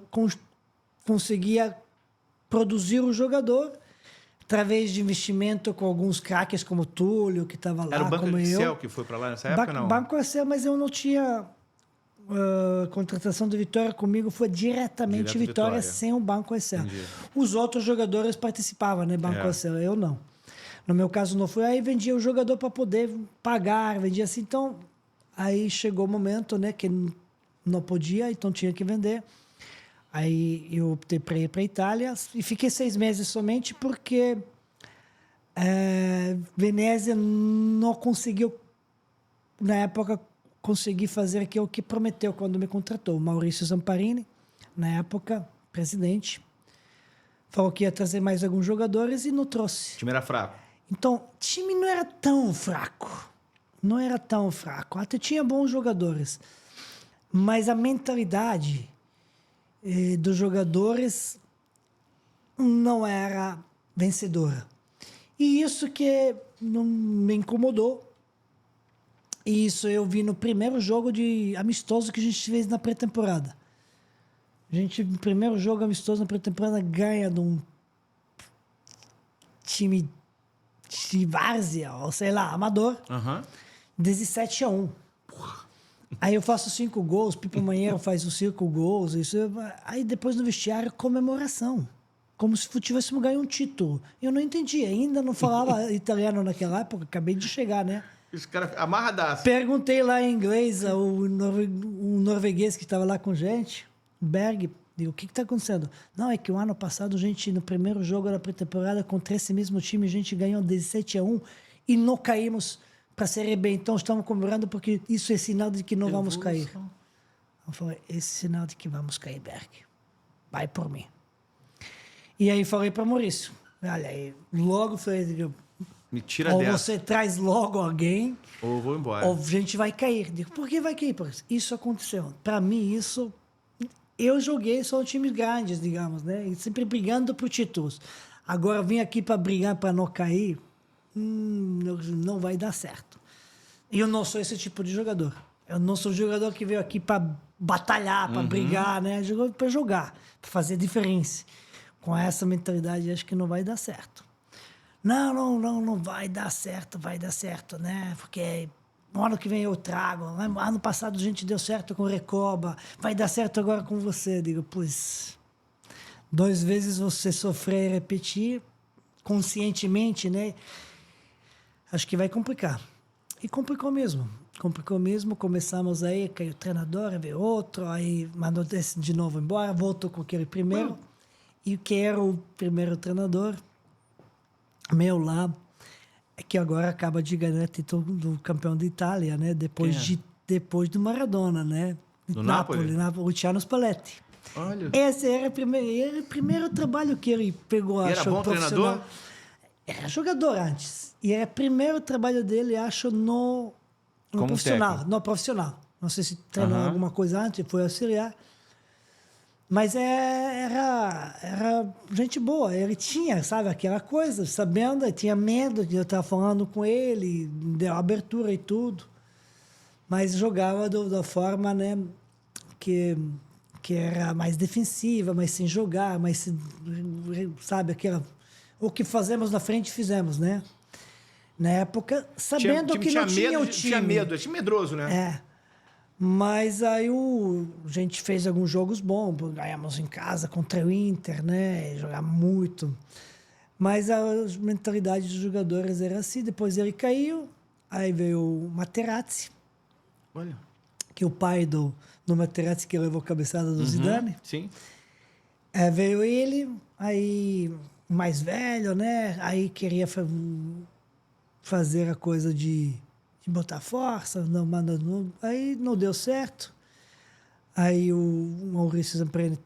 conseguia produzir o jogador através de investimento com alguns craques como o Túlio, que estava lá,
era o Banco
como
Excel que foi para lá nessa época, não?
Banco Excel, mas eu não tinha... contratação do Vitória comigo foi diretamente Vitória sem o Banco Excel. Entendi. Os outros jogadores participavam, né? Banco Excel, eu não. No meu caso não foi. Aí vendia o jogador para poder pagar, vendia assim. Então, aí chegou o momento, né, que não podia, então tinha que vender. Aí eu optei para ir para a Itália e fiquei 6 meses somente porque Venezia não conseguiu, na época, conseguir fazer aquilo que prometeu quando me contratou. O Maurício Zamparini, na época, presidente, falou que ia trazer mais alguns jogadores e não trouxe.
O time era fraco.
Então, o time não era tão fraco. Não era tão fraco. Até tinha bons jogadores. Mas a mentalidade dos jogadores não era vencedora. E isso que não me incomodou. E isso eu vi no primeiro jogo de amistoso que a gente fez na pré-temporada. A gente, no primeiro jogo amistoso na pré-temporada, ganha de um time de várzea, ou sei lá, amador, 17-1. Aí eu faço 5 gols, Pipo Manheiro faz os 5 gols. Aí depois no vestiário, comemoração. Como se tivéssemos ganho um título. Eu não entendi, ainda não falava italiano naquela época, acabei de chegar, né?
Esse cara amarradaço.
Perguntei lá em inglês o norueguês que estava lá com gente, o Berg, digo, o que está acontecendo? Não, é que o ano passado, a gente, no primeiro jogo da pré-temporada, contra esse mesmo time, a gente ganhou 17-1 e não caímos para a Série B. Então, estamos comemorando porque isso é sinal de que não vamos cair. Eu falei, esse é sinal de que vamos cair, Berg. Vai por mim. E aí falei para Maurício, olha aí, logo falei,
me tira
ou
dessa.
você traz logo alguém,
ou eu vou embora.
ou a gente vai cair. Digo, por que vai cair? Porque isso aconteceu. Para mim, isso... Eu joguei só times grandes, digamos, né? E sempre brigando por títulos. Agora, vim aqui para brigar para não cair, não vai dar certo. E eu não sou esse tipo de jogador. Eu não sou jogador que veio aqui para batalhar, para brigar, né? Jogou para jogar, para fazer diferença. Com essa mentalidade, acho que não vai dar certo. Não vai dar certo, né? Porque no ano que vem eu trago. Ano passado a gente deu certo com o Recoba, vai dar certo agora com você. Digo, pois, 2 vezes você sofrer e repetir conscientemente, né? Acho que vai complicar. E complicou mesmo. Começamos aí, caiu o treinador, veio outro, aí mandou esse de novo embora, voltou com aquele primeiro. E que era o primeiro treinador meu lá, que agora acaba de ganhar o título do campeão da Itália, né? Depois do Maradona, né?
Do Napoli?
O Luciano Spalletti.
Olha.
Esse era o primeiro trabalho que ele pegou,
E era bom treinador?
Era jogador antes. E era o primeiro trabalho dele, acho, no profissional.
técnico.
No profissional. Não sei se treinou alguma coisa antes, foi auxiliar. Mas era gente boa. Ele tinha, sabe, aquela coisa, sabendo, tinha medo de eu estar falando com ele, deu abertura e tudo. Mas jogava da forma, né, que era mais defensiva, mas sem jogar, mas, sabe, aquela... O que fazemos na frente, fizemos, né? Na época, sabendo que não tinha o time.
Tinha medo, tinha medroso, né?
É. Mas aí a gente fez alguns jogos bons, ganhamos em casa contra o Inter, né? Jogar muito. Mas a mentalidade dos jogadores era assim. Depois ele caiu, aí veio o Materazzi.
Olha.
Que é o pai do Materazzi que levou a cabeçada do Zidane.
Sim.
Veio ele, aí mais velho, né? Aí queria fazer a coisa de botar força, aí não deu certo. Aí o Maurício Zamparini,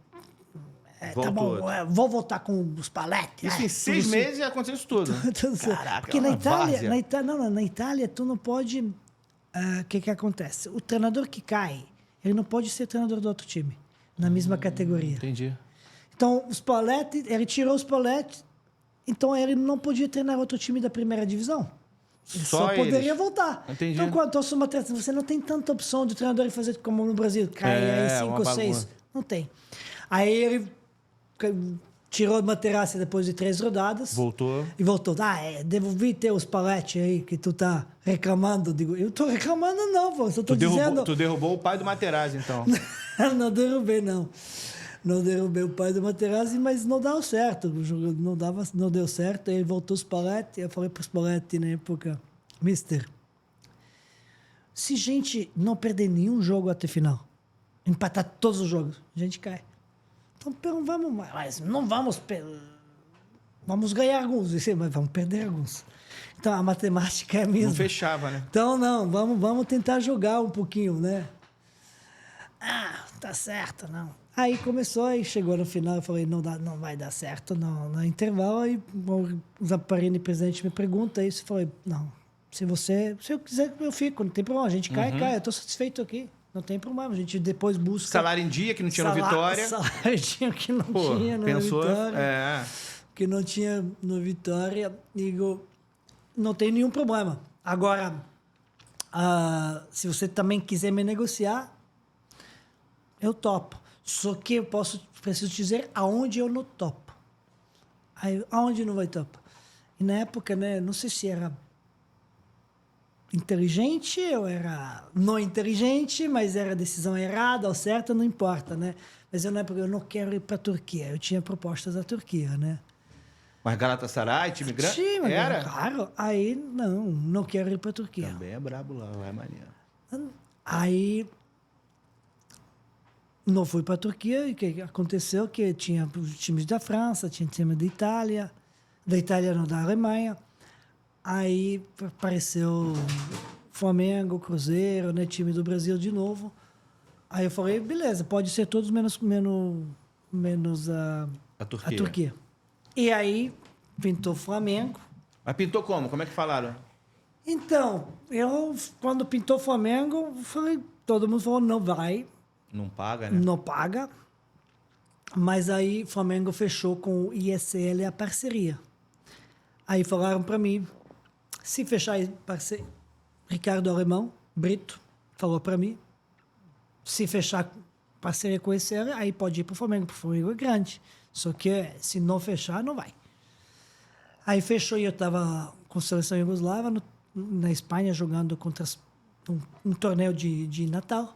tá bom, vou voltar com os Spalletti.
Isso em 6 meses ia acontecer isso tudo.
Caraca, porque na Itália tu não pode... O que acontece? O treinador que cai, ele não pode ser treinador do outro time, na mesma categoria.
Entendi.
Então, o Spalletti, ele tirou o Spalletti, então ele não podia treinar outro time da primeira divisão. Ele só poderia voltar.
Entendi.
Então, quando você não tem tanta opção de treinador fazer como no Brasil, cai aí 5 ou 6. Não tem. Aí ele tirou o Materazzi depois de 3 rodadas.
Voltou.
E voltou. Devolvi ter os Spalletti aí que tu tá reclamando. Digo, eu tô reclamando não, pô. Só tô dizendo...
Tu derrubou o pai do Materazzi, então.
Não derrubei, não. Não derrubei o pai do Materazzi, mas não deu certo. Não deu certo. Aí voltou o Spalletti. Eu falei pro Spalletti na época, Mister, se a gente não perder nenhum jogo até final, empatar todos os jogos, a gente cai. Então vamos, mas não vamos... Vamos ganhar alguns, mas vamos perder alguns. Então, a matemática é a mesma.
Não fechava, né?
Então, não, vamos tentar jogar um pouquinho, né? Ah, tá certo, não. Aí começou, aí chegou no final, eu falei, não vai dar certo, não. No intervalo, aí o Zamparini, presidente, me pergunta isso, eu falei, não, se eu quiser, eu fico, não tem problema, a gente cai, eu tô satisfeito aqui, não tem problema, a gente depois busca...
Salário em dia, que não tinha no Vitória.
Salário em dia, que não tinha no Vitória. Que não tinha no Vitória, digo, não tem nenhum problema. Agora, se você também quiser me negociar, eu topo. Só que eu preciso dizer aonde eu não topo. Aí, aonde não vai topo? E na época, né, não sei se era inteligente ou era não inteligente, mas era decisão errada ou certa, não importa, né? Mas na época eu não quero ir para a Turquia. Eu tinha propostas da Turquia, né?
Mas Galatasaray, time grande?
Sim,
era?
Claro. Aí, não quero ir para a Turquia.
Também é brabo lá é maneiro.
Aí, não fui para a Turquia, e o que aconteceu? Que tinha os times da França, tinha time da Itália não, da Alemanha. Aí apareceu Flamengo, Cruzeiro, né, time do Brasil de novo. Aí eu falei, beleza, pode ser todos menos a Turquia. E aí, pintou o Flamengo.
Mas pintou como? Como é que falaram?
Então, quando pintou o Flamengo, falei, todo mundo falou, não vai.
Não paga, né?
Não paga. Mas aí, o Flamengo fechou com o ISL a parceria. Aí falaram para mim, se fechar parceria, Ricardo Alemão, Brito, falou para mim, se fechar parceria com o ISL, aí pode ir para o Flamengo é grande. Só que se não fechar, não vai. Aí fechou e eu estava com a seleção iugoslava na Espanha jogando contra um torneio de Natal.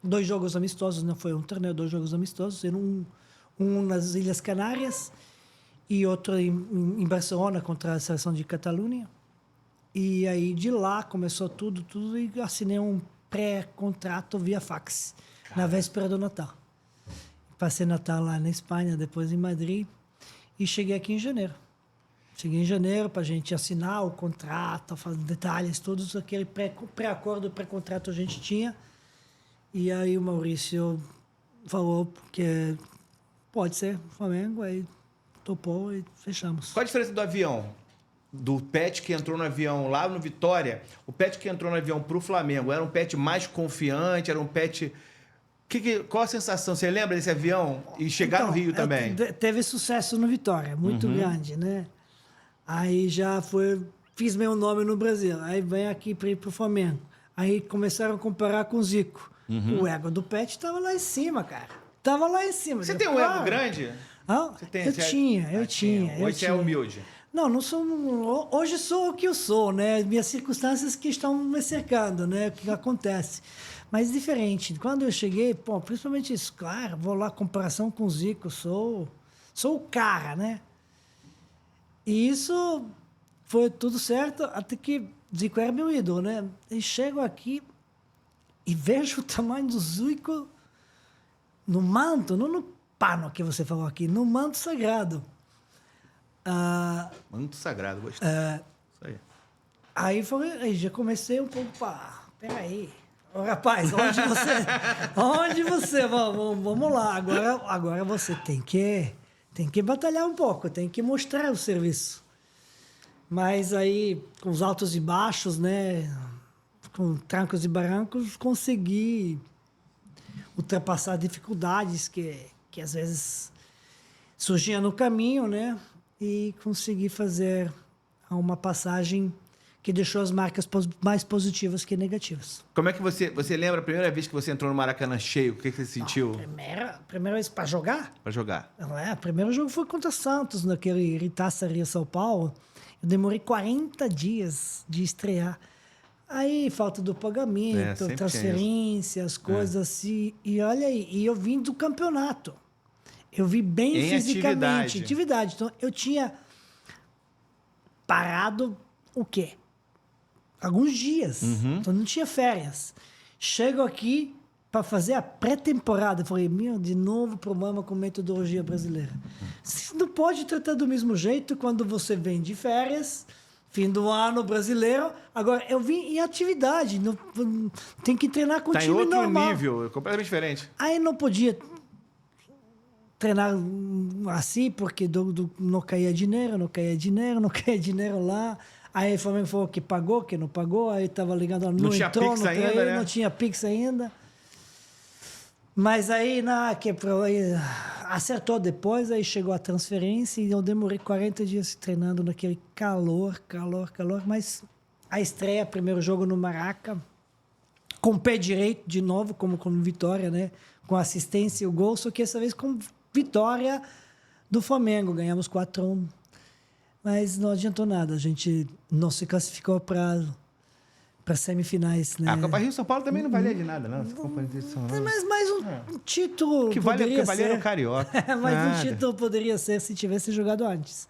2 jogos amistosos, não foi um torneio, 2 jogos amistosos. Um nas Ilhas Canárias e outro em Barcelona contra a seleção de Catalunha. E aí de lá começou tudo e assinei um pré-contrato via fax, na véspera do Natal. Passei Natal lá na Espanha, depois em Madrid, e cheguei aqui em janeiro. Cheguei em janeiro para a gente assinar o contrato, fazer detalhes, todos aquele pré-acordo, pré-contrato a gente tinha. E aí o Maurício falou que pode ser Flamengo, aí topou e fechamos.
Qual a diferença do avião? Do Pet que entrou no avião lá no Vitória, o Pet que entrou no avião pro Flamengo, era um Pet mais confiante, era um Pet... qual a sensação? Você lembra desse avião? E chegar no Rio também?
Teve sucesso no Vitória, muito grande, né? Aí já fiz meu nome no Brasil. Aí vem aqui para ir pro Flamengo. Aí começaram a comparar com o Zico. O ego do Pet estava lá em cima, cara. Tava lá em cima.
Você tem um ego grande?
Ah, eu tinha.
Hoje você é humilde?
Não sou... Hoje sou o que eu sou, né? Minhas circunstâncias que estão me cercando, né? O que acontece. Mas diferente. Quando eu cheguei, principalmente isso, claro, vou lá, comparação com o Zico, sou o cara, né? E isso foi tudo certo, até que Zico era meu ídolo, né? E chego aqui e vejo o tamanho do Zico no manto, não no pano que você falou aqui, no manto sagrado.
Manto sagrado, gostei. Isso aí.
Aí já comecei um pouco, peraí... Ô, rapaz, onde você? Vamos lá. Agora você tem que batalhar um pouco, tem que mostrar o serviço. Mas aí, com os altos e baixos, né? Com trancos e barrancos, consegui ultrapassar dificuldades que às vezes surgiam no caminho, né? E consegui fazer uma passagem que deixou as marcas mais positivas que negativas.
Como é que você lembra a primeira vez que você entrou no Maracanã cheio? O que você sentiu?
Primeira vez para jogar?
Para jogar.
O primeiro jogo foi contra Santos, naquele Taça Rio São Paulo. Eu demorei 40 dias de estrear. Aí, falta do pagamento, transferência, as coisas assim. E olha aí, e eu vim do campeonato. Eu vi bem
em
fisicamente. Atividade. Então, eu tinha parado o quê? Alguns dias. Então, não tinha férias. Chego aqui, para fazer a pré-temporada. Eu falei, de novo problema com metodologia brasileira. Você não pode tratar do mesmo jeito quando você vem de férias, fim do ano brasileiro. Agora, eu vim em atividade, tem que treinar com o time normal. Tá em outro
nível, completamente diferente.
Aí não podia treinar assim, porque não caía dinheiro lá. Aí o Flamengo falou que pagou, que não pagou. Aí estava ligando, não
tinha
entrou,
Pix
não
ainda,
traiu,
né?
não tinha Pix ainda. Mas aí, aí acertou depois, aí chegou a transferência e eu demorei 40 dias treinando naquele calor. Mas a estreia, primeiro jogo no Maraca, com o pé direito de novo, como com vitória, né? Com assistência e o gol, só que essa vez com vitória do Flamengo. Ganhamos 4-1. Mas não adiantou nada, a gente não se classificou para semifinais, né?
A Copa Rio São Paulo também não valia de nada, não.
Mas mais um título
que
poderia
valia
ser.
Era o Carioca.
Mas um título poderia ser se tivesse jogado antes.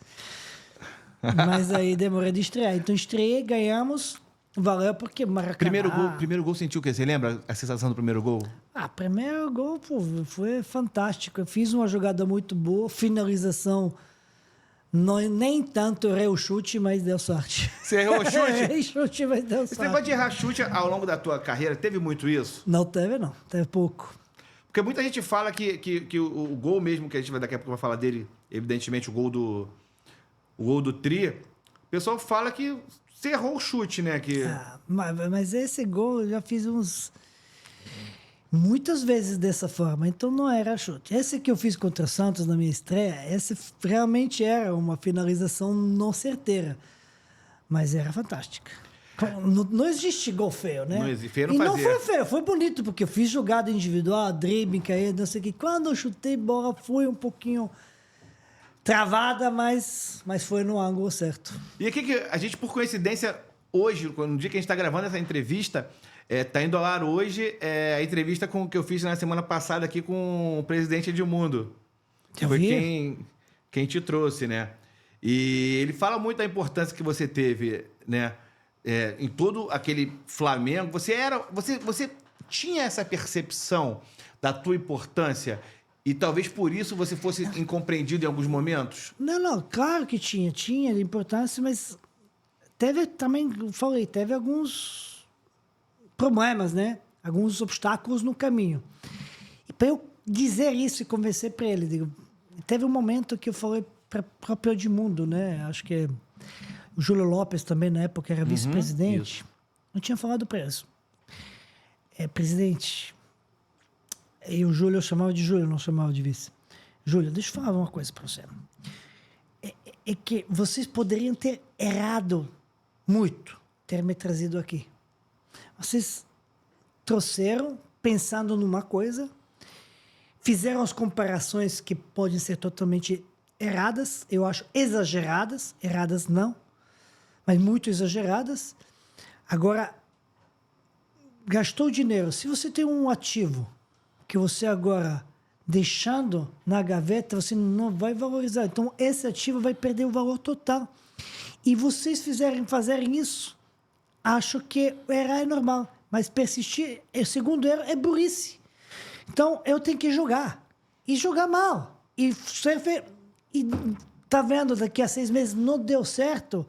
Mas aí demorei de estrear. Então estreiei, ganhamos, valeu porque Maracanã...
Primeiro gol sentiu o quê? Você lembra a sensação do primeiro gol?
Primeiro gol, pô, foi fantástico. Eu fiz uma jogada muito boa, finalização... Não, nem tanto errei o chute, mas deu sorte.
Você errou o chute?
Errei chute, mas deu sorte.
Esse negócio de errar chute ao longo da tua carreira, teve muito isso?
Não. Teve pouco.
Porque muita gente fala que o gol mesmo, que a gente vai daqui a pouco vai falar dele, evidentemente, o gol do Tri, o pessoal fala que você errou o chute, né?
Mas esse gol eu já fiz muitas vezes dessa forma, então não era chute. Esse que eu fiz contra o Santos na minha estreia, esse realmente era uma finalização não certeira, mas era fantástica. Não existe gol feio, né?
Não existe, feio não
e
fazia.
não foi feio, foi bonito, porque eu fiz jogada individual, drible, caída, não sei o que. Quando eu chutei bola, foi um pouquinho travada, mas foi no ângulo certo.
E aqui que a gente, por coincidência, hoje, no dia que a gente está gravando essa entrevista... tá indo ao ar hoje a entrevista que eu fiz na semana passada aqui com o presidente Edmundo. Que foi quem te trouxe, né? E ele fala muito da importância que você teve, né? Em todo aquele Flamengo. Você tinha essa percepção da tua importância e talvez por isso você fosse incompreendido em alguns momentos?
Não, claro que tinha importância, mas teve também, teve alguns problemas, né? Alguns obstáculos no caminho. E para eu dizer isso e convencer para ele, teve um momento que eu falei para o próprio Edmundo, né? Acho que o Júlio Lopes também, na época, era vice-presidente. Eu tinha falado para isso. Presidente, e o Júlio eu chamava de Júlio, não chamava de vice. Júlio, deixa eu falar uma coisa para você. É que vocês poderiam ter errado muito, ter me trazido aqui. Vocês trouxeram pensando numa coisa, fizeram as comparações que podem ser totalmente erradas, eu acho exageradas, erradas não, mas muito exageradas. Agora, gastou dinheiro. Se você tem um ativo que você agora, deixando na gaveta, você não vai valorizar. Então, esse ativo vai perder o valor total. E vocês fazerem isso, acho que o errar é normal, mas persistir, o segundo erro é burrice. Então, eu tenho que jogar. E jogar mal. E tá vendo, daqui a 6 meses não deu certo,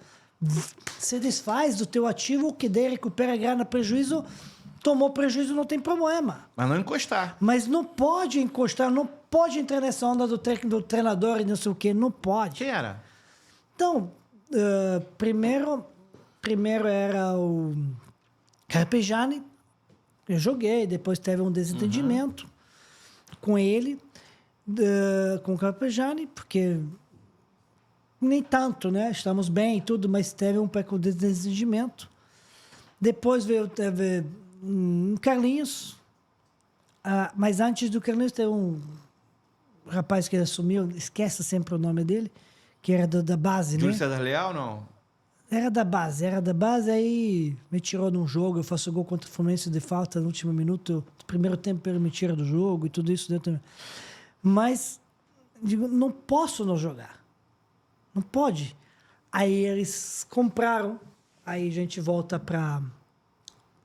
você desfaz do teu ativo, que daí recupera a grana, prejuízo, tomou prejuízo, não tem problema.
Mas não encostar.
Mas não pode encostar, não pode entrar nessa onda do treinador e não sei o quê, não pode.
Quem era?
Então, primeiro era o Carpegiani, eu joguei, depois teve um desentendimento com ele, com o Carpegiani, porque nem tanto, né? Estamos bem e tudo, mas teve um pouco de desentendimento. Depois teve um Carlinhos, mas antes do Carlinhos teve um rapaz que assumiu, esquece sempre o nome dele, que era da base,
Júlio
né?
César Leal, não?
Era da base, aí me tirou num jogo, eu faço gol contra o Fluminense de falta no último minuto, no primeiro tempo ele me tira do jogo e tudo isso dentro. Mas, digo, não posso não jogar. Não pode. Aí eles compraram, aí a gente volta para...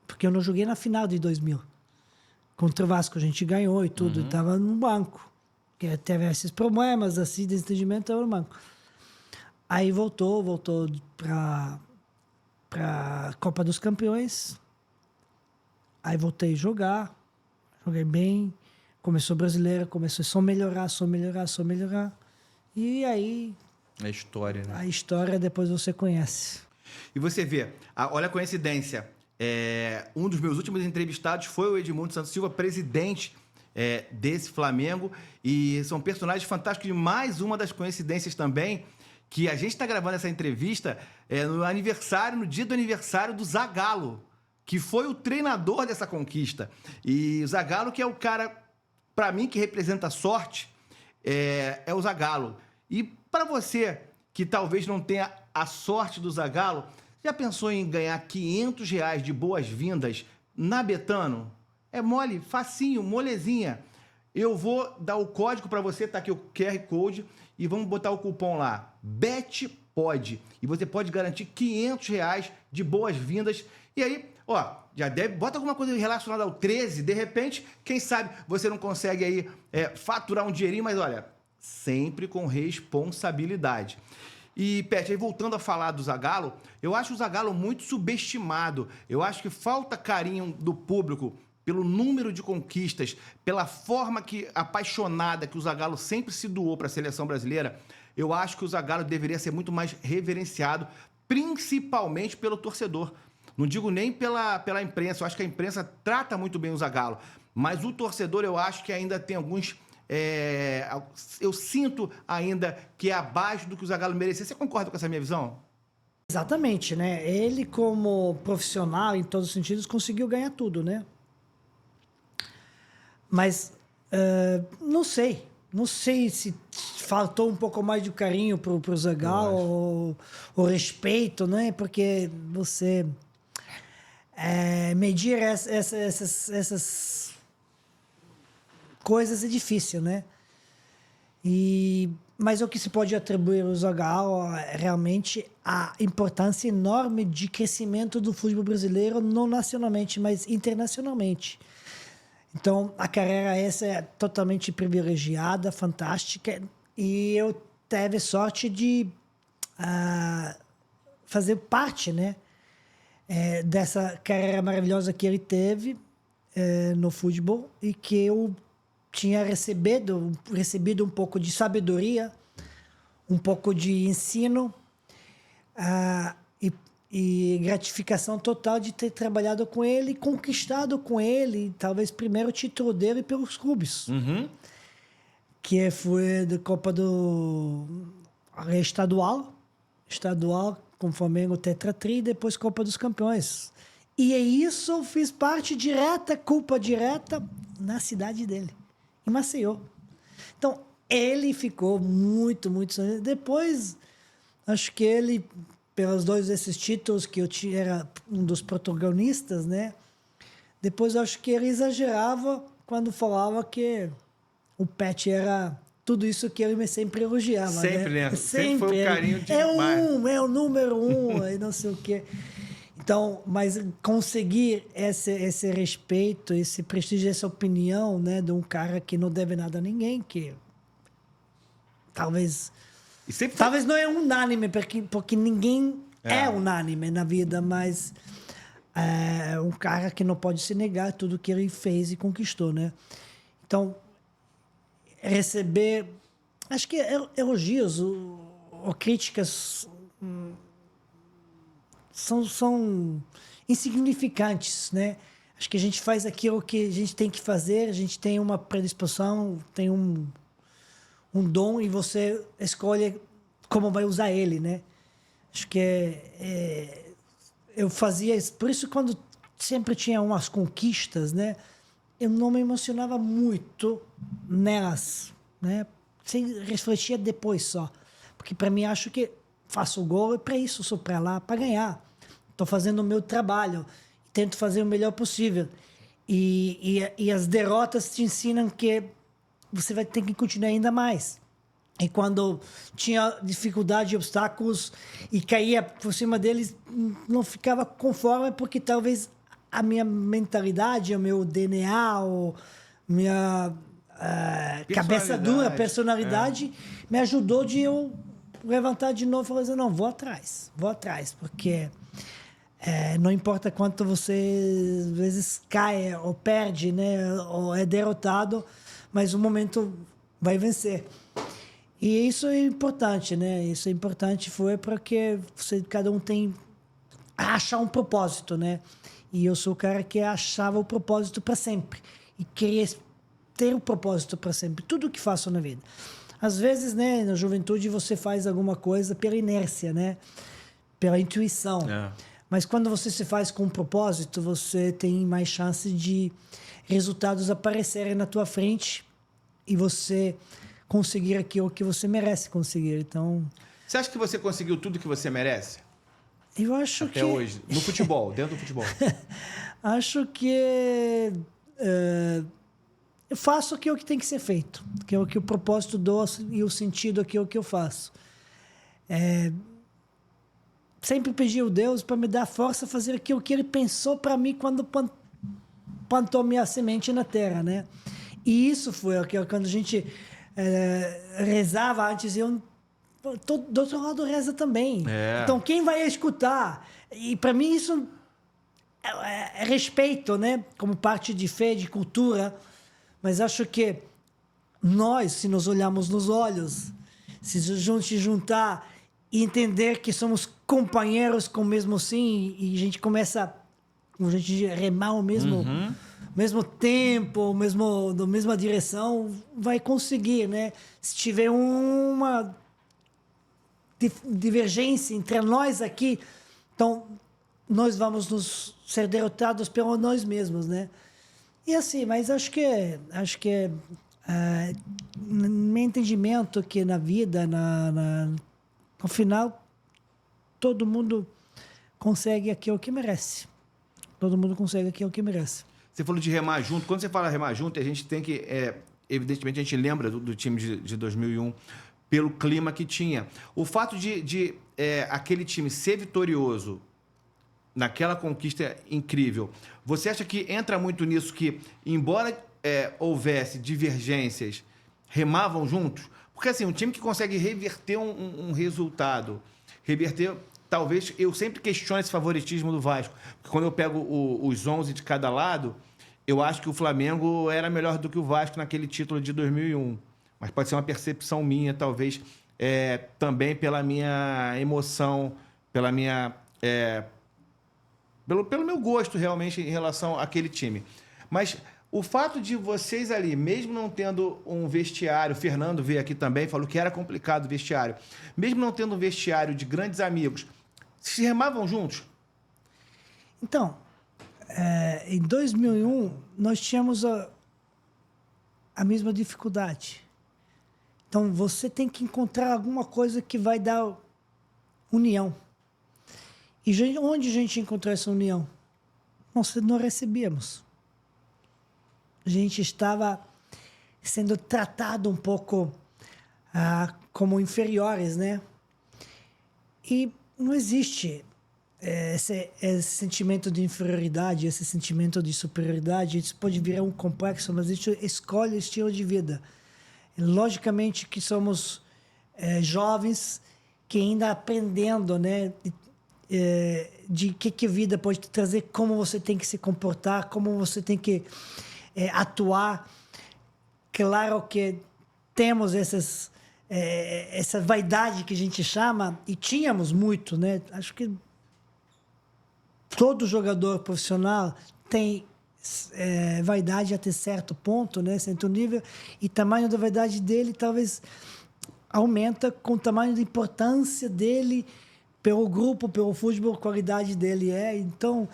Porque eu não joguei na final de 2000. contra o Vasco a gente ganhou e tudo, estava no banco. Que teve esses problemas, assim, de desentendimento, estava no banco. Aí voltou para Copa dos Campeões. Aí voltei a jogar, joguei bem. Começou brasileira, começou só melhorar. E aí...
A história, né?
A história depois você conhece.
E você vê, olha a coincidência. Um dos meus últimos entrevistados foi o Edmundo Santos Silva, presidente desse Flamengo. E são personagens fantásticos. E mais uma das coincidências também, que a gente está gravando essa entrevista no dia do aniversário do Zagallo, que foi o treinador dessa conquista. E o Zagallo, que é o cara, para mim, que representa a sorte, é o Zagallo. E para você, que talvez não tenha a sorte do Zagallo, já pensou em ganhar R$500 de boas-vindas na Betano? É mole, facinho, molezinha. Eu vou dar o código para você, tá aqui o QR Code, e vamos botar o cupom lá, BETPOD. E você pode garantir R$500 de boas-vindas. E aí, bota alguma coisa relacionada ao 13, de repente, quem sabe você não consegue aí faturar um dinheirinho, mas olha, sempre com responsabilidade. E, Pet, aí voltando a falar do Zagallo, eu acho o Zagallo muito subestimado. Eu acho que falta carinho do público pelo número de conquistas, pela forma apaixonada que o Zagallo sempre se doou para a seleção brasileira. Eu acho que o Zagallo deveria ser muito mais reverenciado, principalmente pelo torcedor. Não digo nem pela imprensa, eu acho que a imprensa trata muito bem o Zagallo, mas o torcedor eu acho que ainda tem alguns... eu sinto ainda que é abaixo do que o Zagallo merecia. Você concorda com essa minha visão?
Exatamente, né? Ele, como profissional, em todos os sentidos, conseguiu ganhar tudo, né? Mas não sei se faltou um pouco mais de carinho pro Zagallo, ou o respeito, né? Porque você medir essas coisas é difícil, né? Mas o que se pode atribuir ao Zagallo é realmente a importância enorme de crescimento do futebol brasileiro, não nacionalmente, mas internacionalmente. Então, a carreira essa é totalmente privilegiada, fantástica, e eu tive sorte de fazer parte, né, dessa carreira maravilhosa que ele teve no futebol, e que eu tinha recebido um pouco de sabedoria, um pouco de ensino e gratificação total de ter trabalhado com ele, conquistado com ele, talvez primeiro o título dele pelos clubes. Que foi da Copa do Estadual com o Flamengo Tetra-Tri, e depois Copa dos Campeões. E isso eu fiz parte direta, culpa direta, na cidade dele, em Maceió. Então, ele ficou muito, muito... Depois, acho que ele, pelos dois desses títulos que eu tinha, era um dos protagonistas, né? Depois, acho que ele exagerava quando falava que o Pet era tudo isso que ele me sempre elogiava.
Sempre, né? Sempre foi o carinho de
é o número 1, e não sei o quê. Então, mas conseguir esse respeito, esse prestígio, essa opinião, né, de um cara que não deve nada a ninguém, que talvez não é unânime, porque ninguém é unânime na vida, mas é um cara que não pode se negar tudo que ele fez e conquistou, né? Então, receber, acho que elogios ou críticas são insignificantes, né? Acho que a gente faz aquilo que a gente tem que fazer, a gente tem uma predisposição, tem um dom, e você escolhe como vai usar ele, né? Acho que eu fazia isso. Por isso, quando sempre tinha umas conquistas, né, eu não me emocionava muito nelas, né? Sem refletir depois só. Porque, para mim, acho que faço o gol, e para isso sou para lá, para ganhar. Estou fazendo o meu trabalho, tento fazer o melhor possível. E as derrotas te ensinam que você vai ter que continuar ainda mais. E quando tinha dificuldade, obstáculos, e caía por cima deles, não ficava conforme, porque talvez a minha mentalidade, o meu DNA, minha cabeça dura, personalidade, me ajudou de eu levantar de novo e falar assim, não, vou atrás, porque não importa quanto você às vezes cai ou perde, né, ou é derrotado, mas o momento vai vencer. E isso é importante, né? Isso é importante foi porque cada um tem achar um propósito, né? E eu sou o cara que achava o propósito para sempre e queria ter o propósito para sempre, tudo que faço na vida. Às vezes, né, na juventude você faz alguma coisa pela inércia, né? Pela intuição. Mas quando você se faz com um propósito, você tem mais chance de resultados aparecerem na tua frente e você conseguir aquilo que você merece conseguir. Então,
você acha que você conseguiu tudo que você merece?
Eu acho
Até hoje, no futebol, dentro do futebol.
Acho que eu faço aquilo que tem que ser feito, que é o que o propósito dou e o sentido aquilo que eu faço. Sempre pedi ao Deus para me dar força a fazer aquilo que Ele pensou para mim quando plantou minha semente na terra, né? E isso foi aquilo quando a gente rezava antes, eu do outro lado reza também. Então, quem vai escutar? E para mim isso é respeito, né? Como parte de fé, de cultura. Mas acho que nós, se nos olharmos nos olhos, se juntar e entender que somos companheiros com o mesmo sim, e a gente começa a remar o mesmo tempo, na mesma direção, vai conseguir, né? Se tiver uma divergência entre nós aqui, então nós vamos ser derrotados por nós mesmos, né? E assim, mas acho que meu entendimento que na vida, no final, todo mundo consegue aquilo que merece. Todo mundo consegue aquilo que merece.
Você falou de remar junto. Quando você fala remar junto, a gente tem que... evidentemente, a gente lembra do time de 2001 pelo clima que tinha. O fato de aquele time ser vitorioso naquela conquista incrível, você acha que entra muito nisso que, embora houvesse divergências, remavam juntos? Porque, assim, um time que consegue reverter um resultado, talvez, eu sempre questiono esse favoritismo do Vasco, porque quando eu pego os 11 de cada lado, eu acho que o Flamengo era melhor do que o Vasco naquele título de 2001. Mas pode ser uma percepção minha, talvez, também pela minha emoção, pelo meu gosto, realmente, em relação àquele time. Mas o fato de vocês ali, mesmo não tendo um vestiário, o Fernando veio aqui também, falou que era complicado o vestiário, mesmo não tendo um vestiário de grandes amigos, se remavam juntos?
Então, em 2001, nós tínhamos a mesma dificuldade. Então, você tem que encontrar alguma coisa que vai dar união. E onde a gente encontrou essa união? Nós não recebíamos. A gente estava sendo tratado um pouco como inferiores, né? E não existe esse sentimento de inferioridade, esse sentimento de superioridade. Isso pode virar um complexo, mas a gente escolhe o estilo de vida. Logicamente que somos jovens que ainda aprendendo, né? De que a vida pode te trazer, como você tem que se comportar, como você tem que atuar. Claro que temos essa vaidade que a gente chama, e tínhamos muito, né? Acho que todo jogador profissional tem vaidade até certo ponto, né? Certo nível, e o tamanho da vaidade dele talvez aumenta com o tamanho da importância dele pelo grupo, pelo futebol, a qualidade dele então,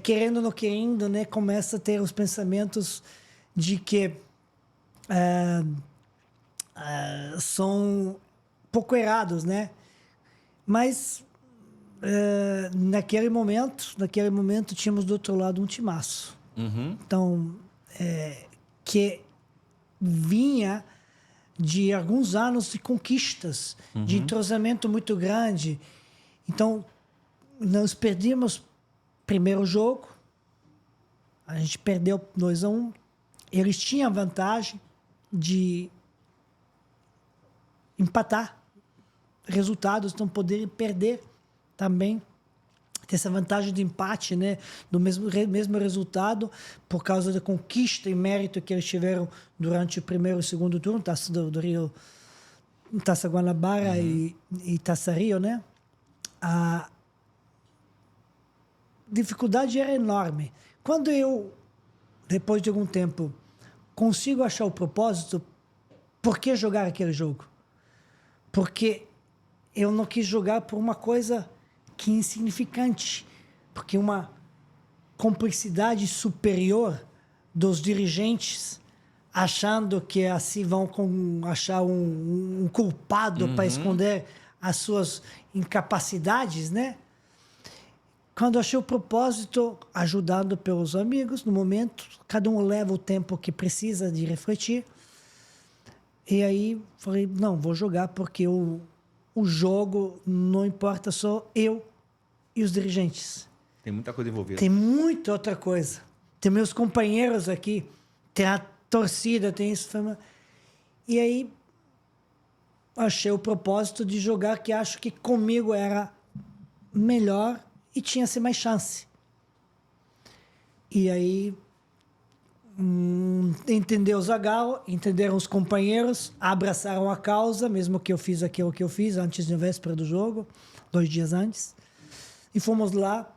querendo ou não querendo, né, começa a ter os pensamentos de que são pouco errados, né? Mas naquele momento tínhamos do outro lado um timaço. Então, que vinha de alguns anos de conquistas, de entrosamento muito grande. Então, nós perdíamos primeiro jogo, A gente perdeu 2-1. Eles tinham a vantagem de empatar resultados, então poderem perder também. Ter essa vantagem de empate, né? Do mesmo resultado, por causa da conquista e mérito que eles tiveram durante o primeiro e segundo turno, Taça do Rio, Taça Guanabara e Taça Rio, né? A dificuldade era enorme. Quando eu, depois de algum tempo, consigo achar o propósito, por que jogar aquele jogo? Porque eu não quis jogar por uma coisa que é insignificante, porque uma cumplicidade superior dos dirigentes achando que assim vão achar um culpado para esconder as suas incapacidades, né? Quando eu achei o propósito, ajudado pelos amigos, no momento, cada um leva o tempo que precisa de refletir. E aí falei, não, vou jogar porque o jogo não importa só eu e os dirigentes.
Tem muita coisa envolvida.
Tem muita outra coisa. Tem meus companheiros aqui, tem a torcida, tem isso. E aí achei o propósito de jogar que acho que comigo era melhor e tinha-se mais chance. E aí entendeu o Zagallo, entenderam os companheiros, abraçaram a causa, mesmo que eu fiz aquilo que eu fiz antes da véspera do jogo, 2 dias antes. E fomos lá,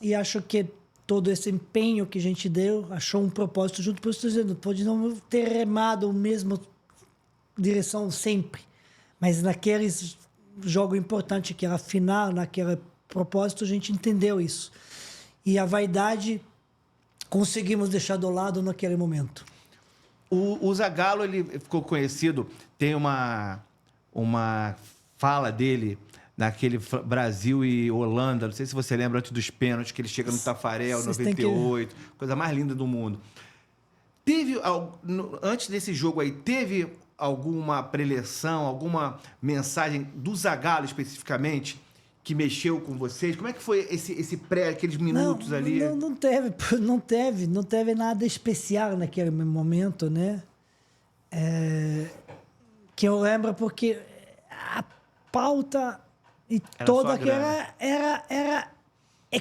e acho que todo esse empenho que a gente deu, achou um propósito junto, por isso estou dizendo, pode não ter remado a mesma direção sempre, mas naquele jogo importante, que era final, naquele propósito, a gente entendeu isso. E a vaidade conseguimos deixar do lado naquele momento.
O Zagallo, ele ficou conhecido, tem uma fala dele naquele Brasil e Holanda, não sei se você lembra, antes dos pênaltis, que ele chega no Tafarel, 98, coisa mais linda do mundo. Antes desse jogo aí, teve alguma preleção, alguma mensagem do Zagallo especificamente que mexeu com vocês? Como é que foi esse aqueles minutos ali?
Não teve nada especial naquele momento, né? Que eu lembro porque a pauta e
era
toda que era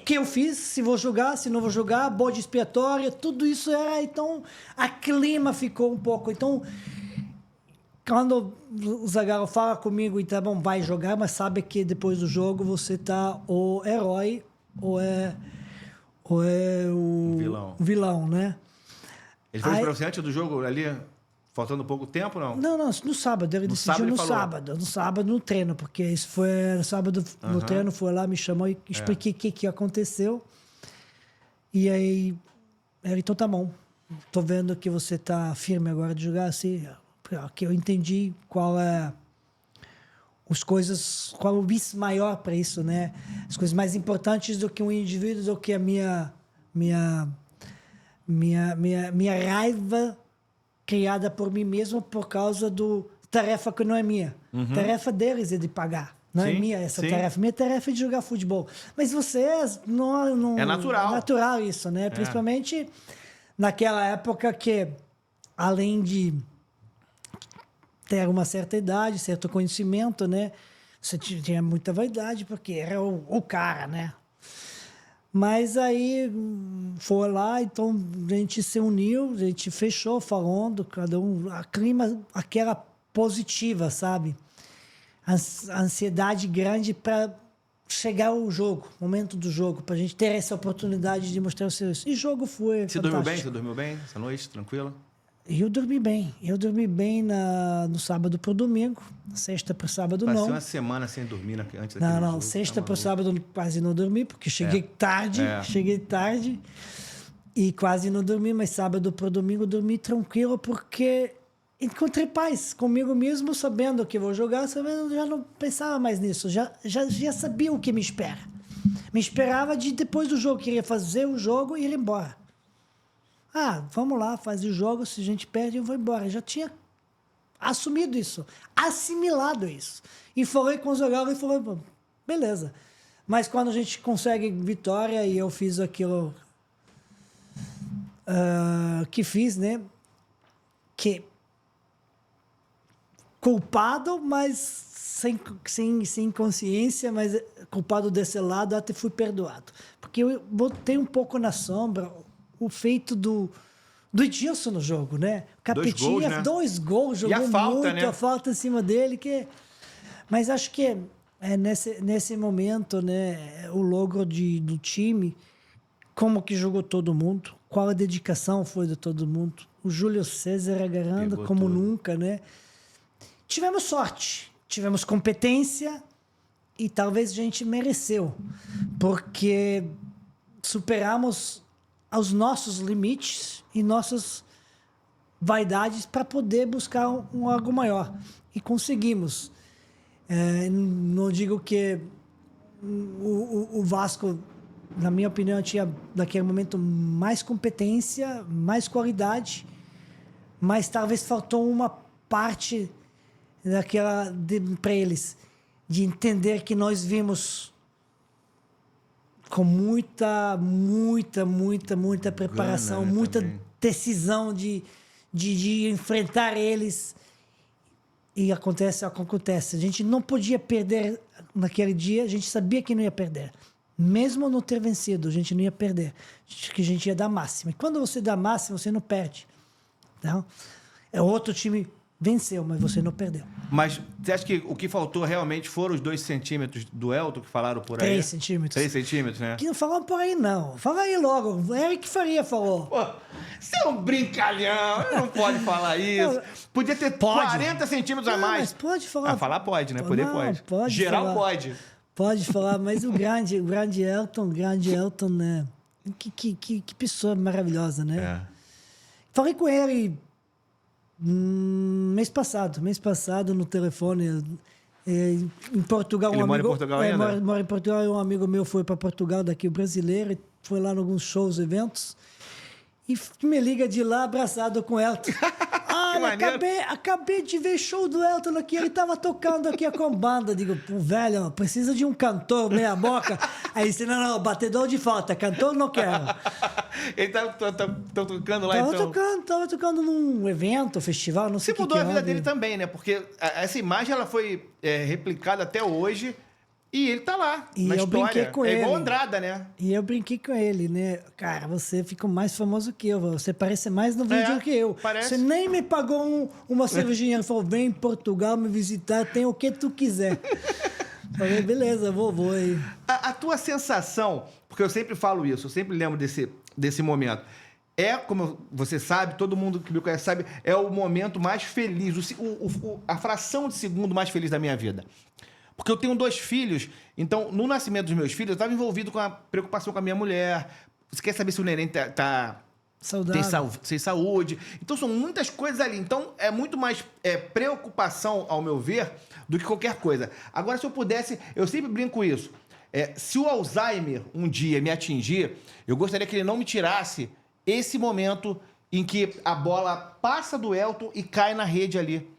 que eu fiz, se vou jogar, se não vou jogar, bode expiatório, tudo isso era, então a clima ficou um pouco, então quando o Zagallo fala comigo e tá bom, vai jogar, mas sabe que depois do jogo você tá o herói ou é o vilão, né?
Ele falou pra você antes do jogo ali, faltando pouco tempo, não?
Não, no sábado. Ele decidiu no sábado. No sábado, no treino, porque isso foi no sábado, no treino, foi lá, me chamou e expliquei o que aconteceu. E aí, ele, então tá bom. Tô vendo que você tá firme agora de jogar assim, que eu entendi qual é qual o vice maior para isso, né? As coisas mais importantes do que um indivíduo, do que a minha raiva criada por mim mesmo por causa do tarefa que não é minha. Tarefa deles é de pagar. Não é minha essa tarefa. Minha tarefa é de jogar futebol. Mas vocês não...
É natural.
É natural isso, né? Principalmente naquela época que, além de ter uma certa idade, certo conhecimento, né? Você tinha muita vaidade, porque era o cara, né? Mas aí foi lá, então a gente se uniu, a gente fechou falando, cada um, a clima, aquela positiva, sabe? A ansiedade grande para chegar ao jogo, momento do jogo, para a gente ter essa oportunidade de mostrar o serviço. E o jogo foi fantástico.
Você dormiu bem essa noite, tranquilo?
Eu dormi bem. Eu dormi bem no sábado para o domingo, sexta para o sábado não.
Passei uma semana sem dormir antes daquele jogo.
Não, sexta para o sábado quase não dormi, porque cheguei tarde e quase não dormi, mas sábado para o domingo dormi tranquilo, porque encontrei paz comigo mesmo, sabendo que vou jogar, sabendo, já não pensava mais nisso, já sabia o que me espera. Me esperava de depois do jogo, queria fazer o jogo e ir embora. Vamos lá, fazer o jogo, se a gente perde, eu vou embora. Eu já tinha assumido isso, assimilado isso. E falei com o Zagallo e falei, beleza. Mas quando a gente consegue vitória e eu fiz aquilo que fiz, né? Que culpado, mas sem consciência, mas culpado desse lado, até fui perdoado. Porque eu botei um pouco na sombra o feito do Edilson no jogo, né? O Capetinha, 2 gols, jogou
a falta,
muito,
né?
a falta em cima dele. Mas acho que nesse momento, né, o logro do time, como que jogou todo mundo, qual a dedicação foi de todo mundo. O Júlio César agarrando como nunca, né? Tivemos sorte, tivemos competência e talvez a gente mereceu, porque superamos os nossos limites e nossas vaidades para poder buscar algo maior. E conseguimos. Não digo que o Vasco, na minha opinião, tinha naquele momento mais competência, mais qualidade, mas talvez faltou uma parte daquela para eles de entender que nós vimos com muita preparação,
Gana, né,
muita
também.
decisão de enfrentar eles. E acontece. A gente não podia perder naquele dia, a gente sabia que não ia perder. Mesmo não ter vencido, a gente não ia perder. Que a gente ia dar máxima. E quando você dá máxima, você não perde. Então, outro time venceu, mas você não perdeu.
Mas você acha que o que faltou realmente foram os 2 centímetros do Elton que falaram por aí?
3 centímetros.
3 centímetros, né?
Que não falaram por aí, não. Fala aí logo. O Eric Faria falou.
Pô, você é um brincalhão, não pode falar isso. Podia ter 40 centímetros a mais.
Mas pode falar.
Falar pode, né? Poder
Não,
pode.
pode
Geral
falar.
pode.
Pode falar, mas o grande Elton, né? Que pessoa maravilhosa, né? Falei com ele mês passado no telefone, em Portugal.
Ele mora em Portugal ainda?
Mora em Portugal, e um amigo meu foi para Portugal, daqui, o brasileiro, e foi lá em alguns shows, eventos, e me liga de lá abraçado com o Elton. Acabei de ver show do Elton aqui, ele tava tocando aqui com banda. Digo, pô, velho, precisa de um cantor meia boca. Aí disse, não, batedor de falta, cantor não quero.
Ele tá tocando lá, então?
Tava tocando num evento, festival, não sei o que.
Você mudou a vida dele também, né? Porque essa imagem ela foi replicada até hoje e ele tá lá,
e
na
eu
história.
Brinquei com ele.
Igual o Andrada, né?
E eu brinquei com ele, né? Cara, você ficou mais famoso que eu, você parece mais no vídeo que eu.
Parece.
Você nem me pagou uma cervejinha. Ele falou, vem em Portugal me visitar, tem o que tu quiser. Falei, beleza, vou aí.
A tua sensação, porque eu sempre falo isso, eu sempre lembro desse momento. Como você sabe, todo mundo que me conhece sabe, é o momento mais feliz, a fração de segundo mais feliz da minha vida. Porque eu tenho 2 filhos, então, no nascimento dos meus filhos, eu estava envolvido com a preocupação com a minha mulher. Você quer saber se o neném tem saúde? Então, são muitas coisas ali. Então, é muito mais preocupação, ao meu ver, do que qualquer coisa. Agora, se eu pudesse, eu sempre brinco isso. Se o Alzheimer um dia me atingir, eu gostaria que ele não me tirasse esse momento em que a bola passa do Elton e cai na rede ali.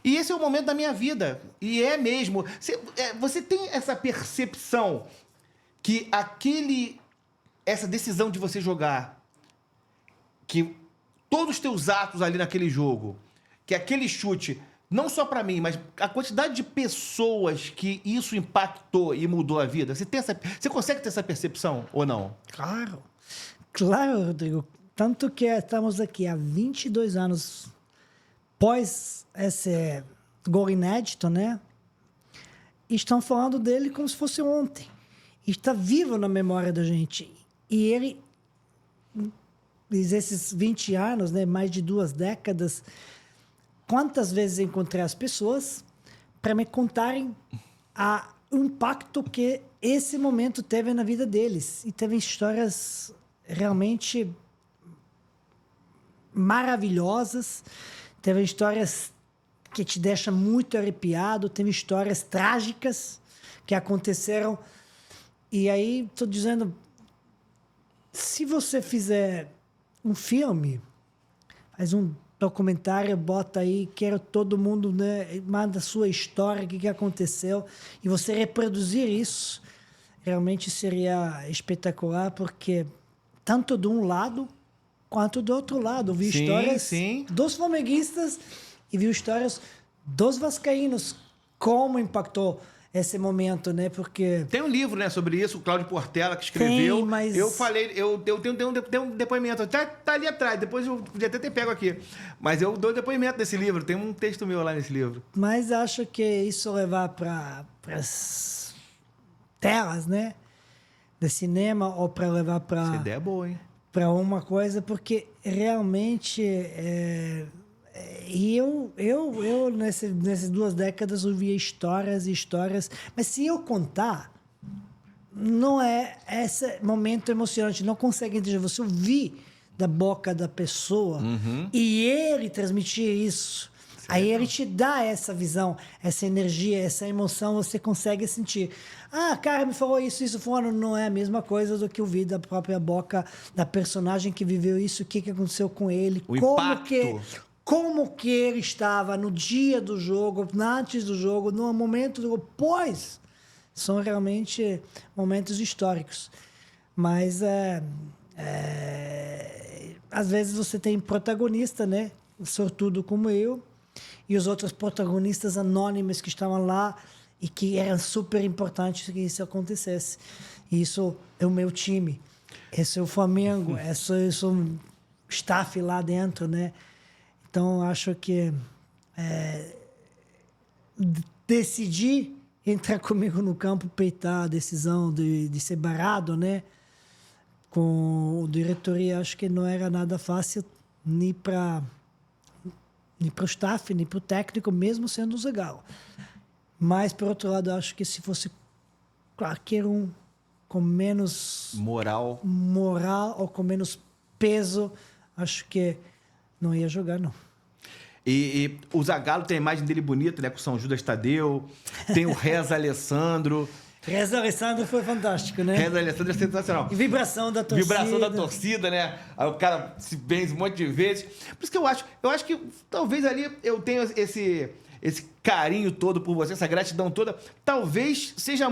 E esse é o momento da minha vida. E é mesmo. Você tem essa percepção que essa decisão de você jogar, que todos os teus atos ali naquele jogo, que aquele chute, não só para mim, mas a quantidade de pessoas que isso impactou e mudou a vida, você consegue ter essa percepção ou não?
Claro, Rodrigo. Tanto que estamos aqui há 22 anos pós esse gol inédito, né? E estão falando dele como se fosse ontem. E está vivo na memória da gente. E ele, esses 20 anos, né, mais de 2 décadas, quantas vezes encontrei as pessoas para me contarem o impacto que esse momento teve na vida deles. E teve histórias realmente maravilhosas, teve histórias que te deixam muito arrepiado, teve histórias trágicas que aconteceram. E aí, estou dizendo, se você fizer um filme, faz um documentário, bota aí, quero todo mundo, né, manda a sua história, o que aconteceu, e você reproduzir isso, realmente seria espetacular, porque tanto de um lado quanto do outro lado. Vi
Sim,
histórias
sim.
dos flamenguistas e vi histórias dos vascaínos. Como impactou esse momento, né? Porque...
Tem um livro, né, sobre isso, o Cláudio Portela, que escreveu.
Tem, mas...
Eu falei, eu tenho um depoimento, tá ali atrás, depois eu podia até ter pego aqui. Mas eu dou depoimento desse livro, tem um texto meu lá nesse livro.
Mas acho que isso levar para as telas, né? De cinema, ou para levar para...
Essa ideia é boa, hein?
Para uma coisa, porque realmente... E eu nessas 2 décadas, eu via histórias e histórias. Mas se eu contar, não é esse momento emocionante. Não consegue entender. Você ouvir da boca da pessoa e ele transmitir isso. Certo. Aí ele te dá essa visão, essa energia, essa emoção, você consegue sentir. Ah, cara, me falou isso fulano. Não é a mesma coisa do que ouvir da própria boca da personagem que viveu isso, o que aconteceu com ele,
o impacto.
Como que ele estava no dia do jogo, antes do jogo, no momento do jogo, pós. São realmente momentos históricos. Mas, às vezes, você tem protagonista, né? Sortudo como eu, e os outros protagonistas anônimos que estavam lá e que eram super importantes que isso acontecesse. E isso é o meu time. Esse é o Flamengo. Esse é o staff lá dentro, né? Então, acho que decidir entrar comigo no campo, peitar a decisão de ser barrado, né? Com a diretoria, acho que não era nada fácil nem para o staff, nem para o técnico, mesmo sendo o Zagallo. Mas, por outro lado, acho que se fosse qualquer um com menos moral ou com menos peso, acho que não ia jogar, não.
E o Zagallo tem a imagem dele bonita, né? Com São Judas Tadeu. Tem o Reza Alessandro.
Reza Alessandro foi fantástico, né?
Reza Alessandro é sensacional.
E vibração da torcida.
Vibração da torcida, né? Aí o cara se benze um monte de vezes. Por isso que eu acho que talvez ali eu tenha esse carinho todo por você, essa gratidão toda, talvez seja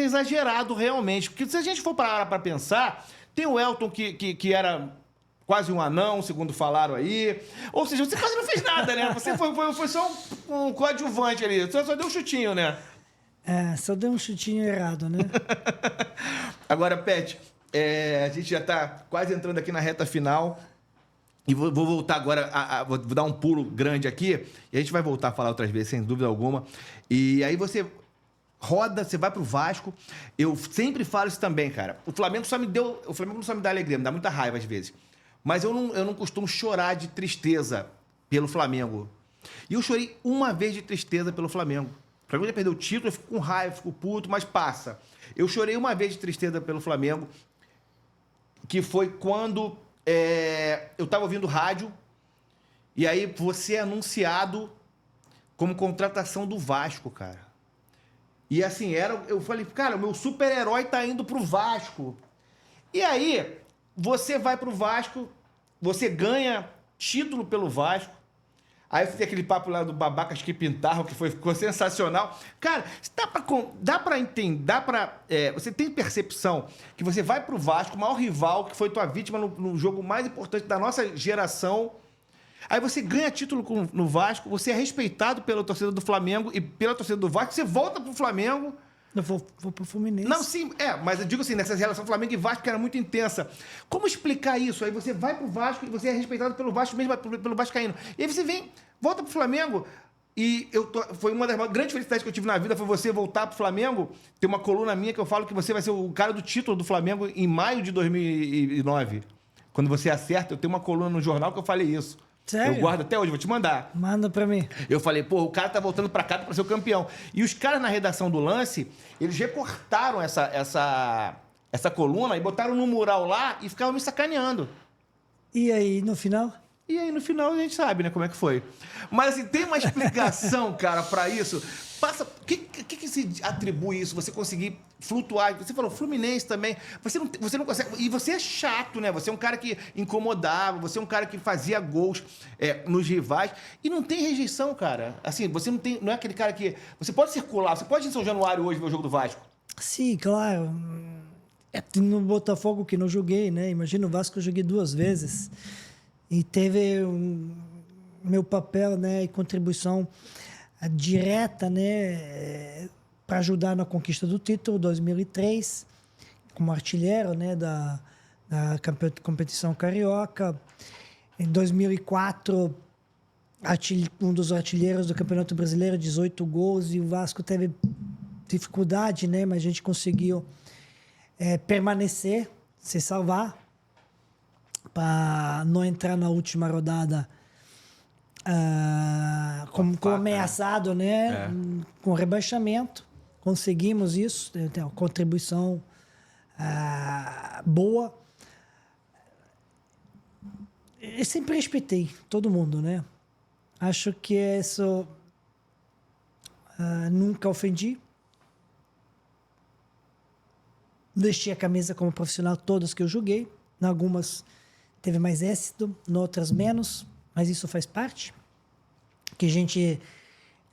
exagerado realmente. Porque se a gente for parar para pensar, tem o Elton que era quase um anão, segundo falaram aí. Ou seja, você quase não fez nada, né? Você foi só um coadjuvante ali. Você só deu um chutinho, né?
Só deu um chutinho errado, né?
Agora, Pet, a gente já está quase entrando aqui na reta final. E vou voltar agora, vou dar um pulo grande aqui. E a gente vai voltar a falar outras vezes, sem dúvida alguma. E aí você roda, você vai pro Vasco. Eu sempre falo isso também, cara. O Flamengo não só me dá alegria, me dá muita raiva às vezes. Mas eu não costumo chorar de tristeza pelo Flamengo. E eu chorei uma vez de tristeza pelo Flamengo. O Flamengo já perdeu o título, eu fico com raiva, fico puto, mas passa. Eu chorei uma vez de tristeza pelo Flamengo, que foi quando eu estava ouvindo rádio, e aí você é anunciado como contratação do Vasco, cara. E assim, eu falei, cara, o meu super-herói tá indo pro Vasco. E aí, você vai pro Vasco, você ganha título pelo Vasco. Aí você tem aquele papo lá do Babacas que pintaram, que ficou sensacional. Cara, dá pra entender, você tem percepção que você vai pro Vasco, o maior rival, que foi tua vítima no jogo mais importante da nossa geração. Aí você ganha título no Vasco, você é respeitado pela torcida do Flamengo e pela torcida do Vasco, você volta pro Flamengo.
Eu vou pro Fluminense.
Não, sim, mas eu digo assim, nessa relação Flamengo e Vasco que era muito intensa. Como explicar isso? Aí você vai pro Vasco e você é respeitado pelo Vasco, mesmo pelo Vascaíno. E aí você volta pro Flamengo e foi uma das grandes felicidades que eu tive na vida, foi você voltar pro Flamengo. Tem uma coluna minha que eu falo que você vai ser o cara do título do Flamengo em maio de 2009. Quando você acerta, eu tenho uma coluna no jornal que eu falei isso.
Sério?
Eu guardo até hoje, vou te mandar.
Manda pra mim.
Eu falei, pô, o cara tá voltando pra cá pra ser o campeão. E os caras na redação do Lance, eles recortaram essa coluna e botaram no mural lá e ficavam me sacaneando.
E aí, no final?
E aí, no final, a gente sabe, né, como é que foi. Mas, assim, tem uma explicação, cara, pra isso. O que se atribui isso? Você conseguir flutuar. Você falou Fluminense também. Você não consegue. E você é chato, né? Você é um cara que incomodava, você é um cara que fazia gols nos rivais. E não tem rejeição, cara. Assim, você não é aquele cara que. Você pode circular, você pode ir em São Januário hoje ver o jogo do Vasco.
Sim, claro. No Botafogo que não joguei, né? Imagina o Vasco, eu joguei 2 vezes. E teve meu papel, né, e contribuição direta, né, para ajudar na conquista do título, 2003, como artilheiro, né, da competição carioca. Em 2004, um dos artilheiros do Campeonato Brasileiro, 18 gols, e o Vasco teve dificuldade, né, mas a gente conseguiu permanecer, se salvar, para não entrar na última rodada como ameaçado, né? Com rebaixamento. Conseguimos isso, tem uma contribuição boa. Eu sempre respeitei todo mundo, né? Acho que isso nunca ofendi. Vesti a camisa como profissional todas que eu joguei. Em algumas teve mais êxito, em outras menos, mas isso faz parte. Que a gente,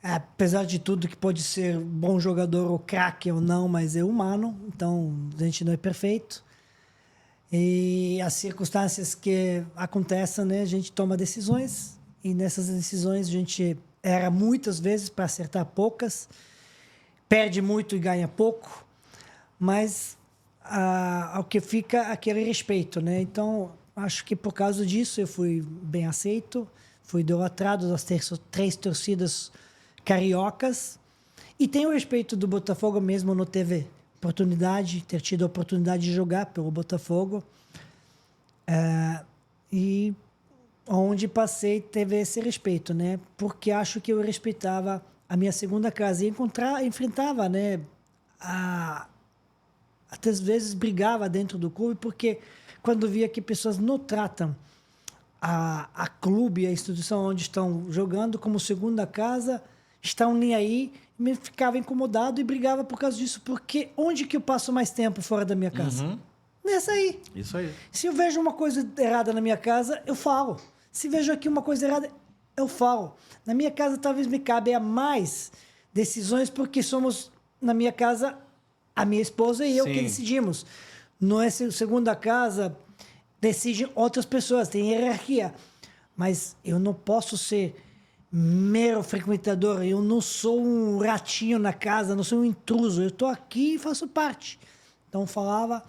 apesar de tudo, que pode ser bom jogador ou craque ou não, mas é humano, então a gente não é perfeito. E as circunstâncias que acontecem, né, a gente toma decisões, e nessas decisões a gente erra muitas vezes para acertar poucas, perde muito e ganha pouco, mas ao que fica aquele respeito, né? Então, acho que por causa disso eu fui bem aceito, fui idolatrado das 3 torcidas cariocas, e tenho o respeito do Botafogo, mesmo não teve ter tido a oportunidade de jogar pelo Botafogo, e onde passei teve esse respeito, né? Porque acho que eu respeitava a minha segunda casa e enfrentava, né, até às vezes brigava dentro do clube, porque quando via que pessoas não tratam a clube, a instituição onde estão jogando como segunda casa, estão nem aí, me ficava incomodado e brigava por causa disso, porque onde que eu passo mais tempo fora da minha casa? Nessa aí.
Isso aí.
Se eu vejo uma coisa errada na minha casa, eu falo. Se vejo aqui uma coisa errada, eu falo. Na minha casa talvez me cabe a mais decisões, porque somos, na minha casa, a minha esposa e eu que decidimos. Não é segunda casa, decidem outras pessoas, tem hierarquia. Mas eu não posso ser mero frequentador, eu não sou um ratinho na casa, não sou um intruso, eu estou aqui e faço parte. Então falava,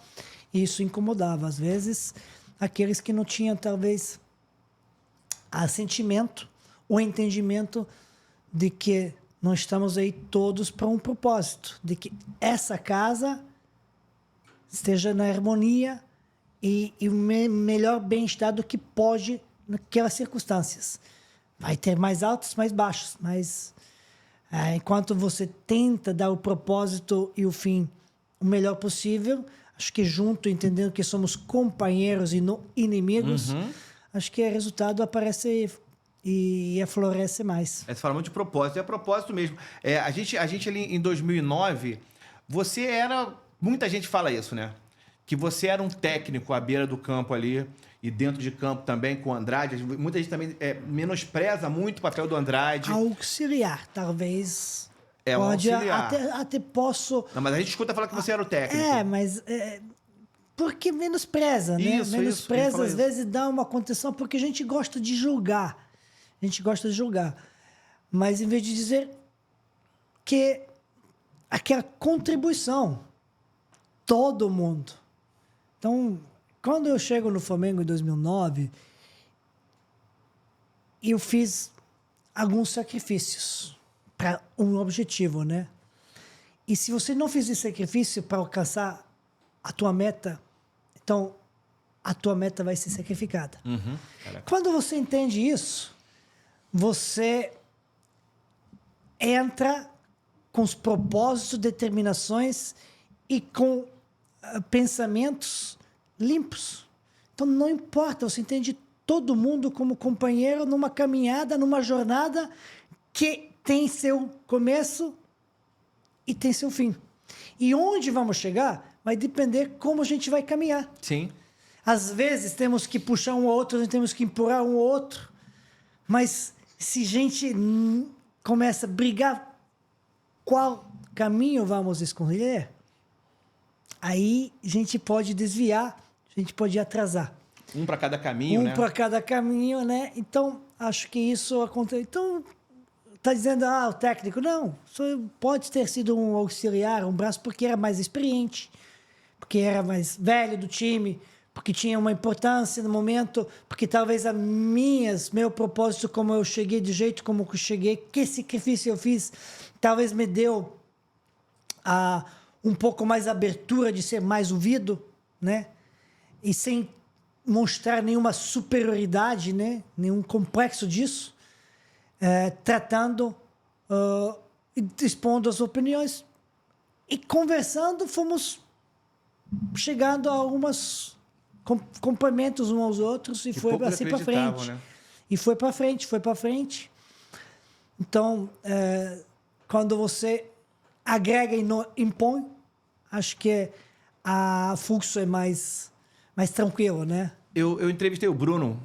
e isso incomodava. Às vezes, aqueles que não tinham, talvez, sentimento ou entendimento de que nós estamos aí todos para um propósito, de que essa casa esteja na harmonia e o melhor bem-estar do que pode naquelas circunstâncias. Vai ter mais altos, mais baixos, mas enquanto você tenta dar o propósito e o fim o melhor possível, acho que junto, entendendo que somos companheiros e não inimigos, acho que o resultado aparece e aflorece mais.
Você fala muito de propósito, é propósito mesmo. A gente ali em 2009, você era... Muita gente fala isso, né? Que você era um técnico à beira do campo ali e dentro de campo também com o Andrade. Muita gente também menospreza muito o papel do Andrade.
Auxiliar, talvez.
Um auxiliar.
Até posso...
Não, mas a gente escuta falar que você era o técnico.
Mas... porque menospreza, né? Menospreza, às vezes dá uma contenção, porque a gente gosta de julgar. A gente gosta de julgar. Mas em vez de dizer que aquela contribuição, todo mundo. Então, quando eu chego no Flamengo em 2009, eu fiz alguns sacrifícios para um objetivo, né? E se você não fizer sacrifício para alcançar a tua meta, então a tua meta vai ser sacrificada. Quando você entende isso, você entra com os propósitos, determinações e com pensamentos limpos. Então não importa, você entende todo mundo como companheiro numa caminhada, numa jornada que tem seu começo e tem seu fim. E onde vamos chegar vai depender como a gente vai caminhar.
Sim.
Às vezes temos que puxar um ao outro, temos que empurrar um ao outro, mas se a gente começa a brigar, qual caminho vamos escolher? aí a gente pode desviar, a gente pode atrasar.
Um para cada caminho, né?
Um para cada caminho, né? Então, acho que isso acontece. Então, tá dizendo, o técnico, não, só pode ter sido um auxiliar, um braço, porque era mais experiente, porque era mais velho do time, porque tinha uma importância no momento, porque talvez meu propósito, como eu cheguei, do jeito como eu cheguei, que sacrifício eu fiz, talvez me deu um pouco mais abertura de ser mais ouvido, né? E sem mostrar nenhuma superioridade, né? Nenhum complexo disso, tratando, expondo as opiniões e conversando, fomos chegando a algumas complementos uns aos outros e foi assim para frente.
Né?
E foi para frente. Então, quando você agrega e não impõe, acho que o fluxo é mais tranquilo, né?
Eu entrevistei o Bruno,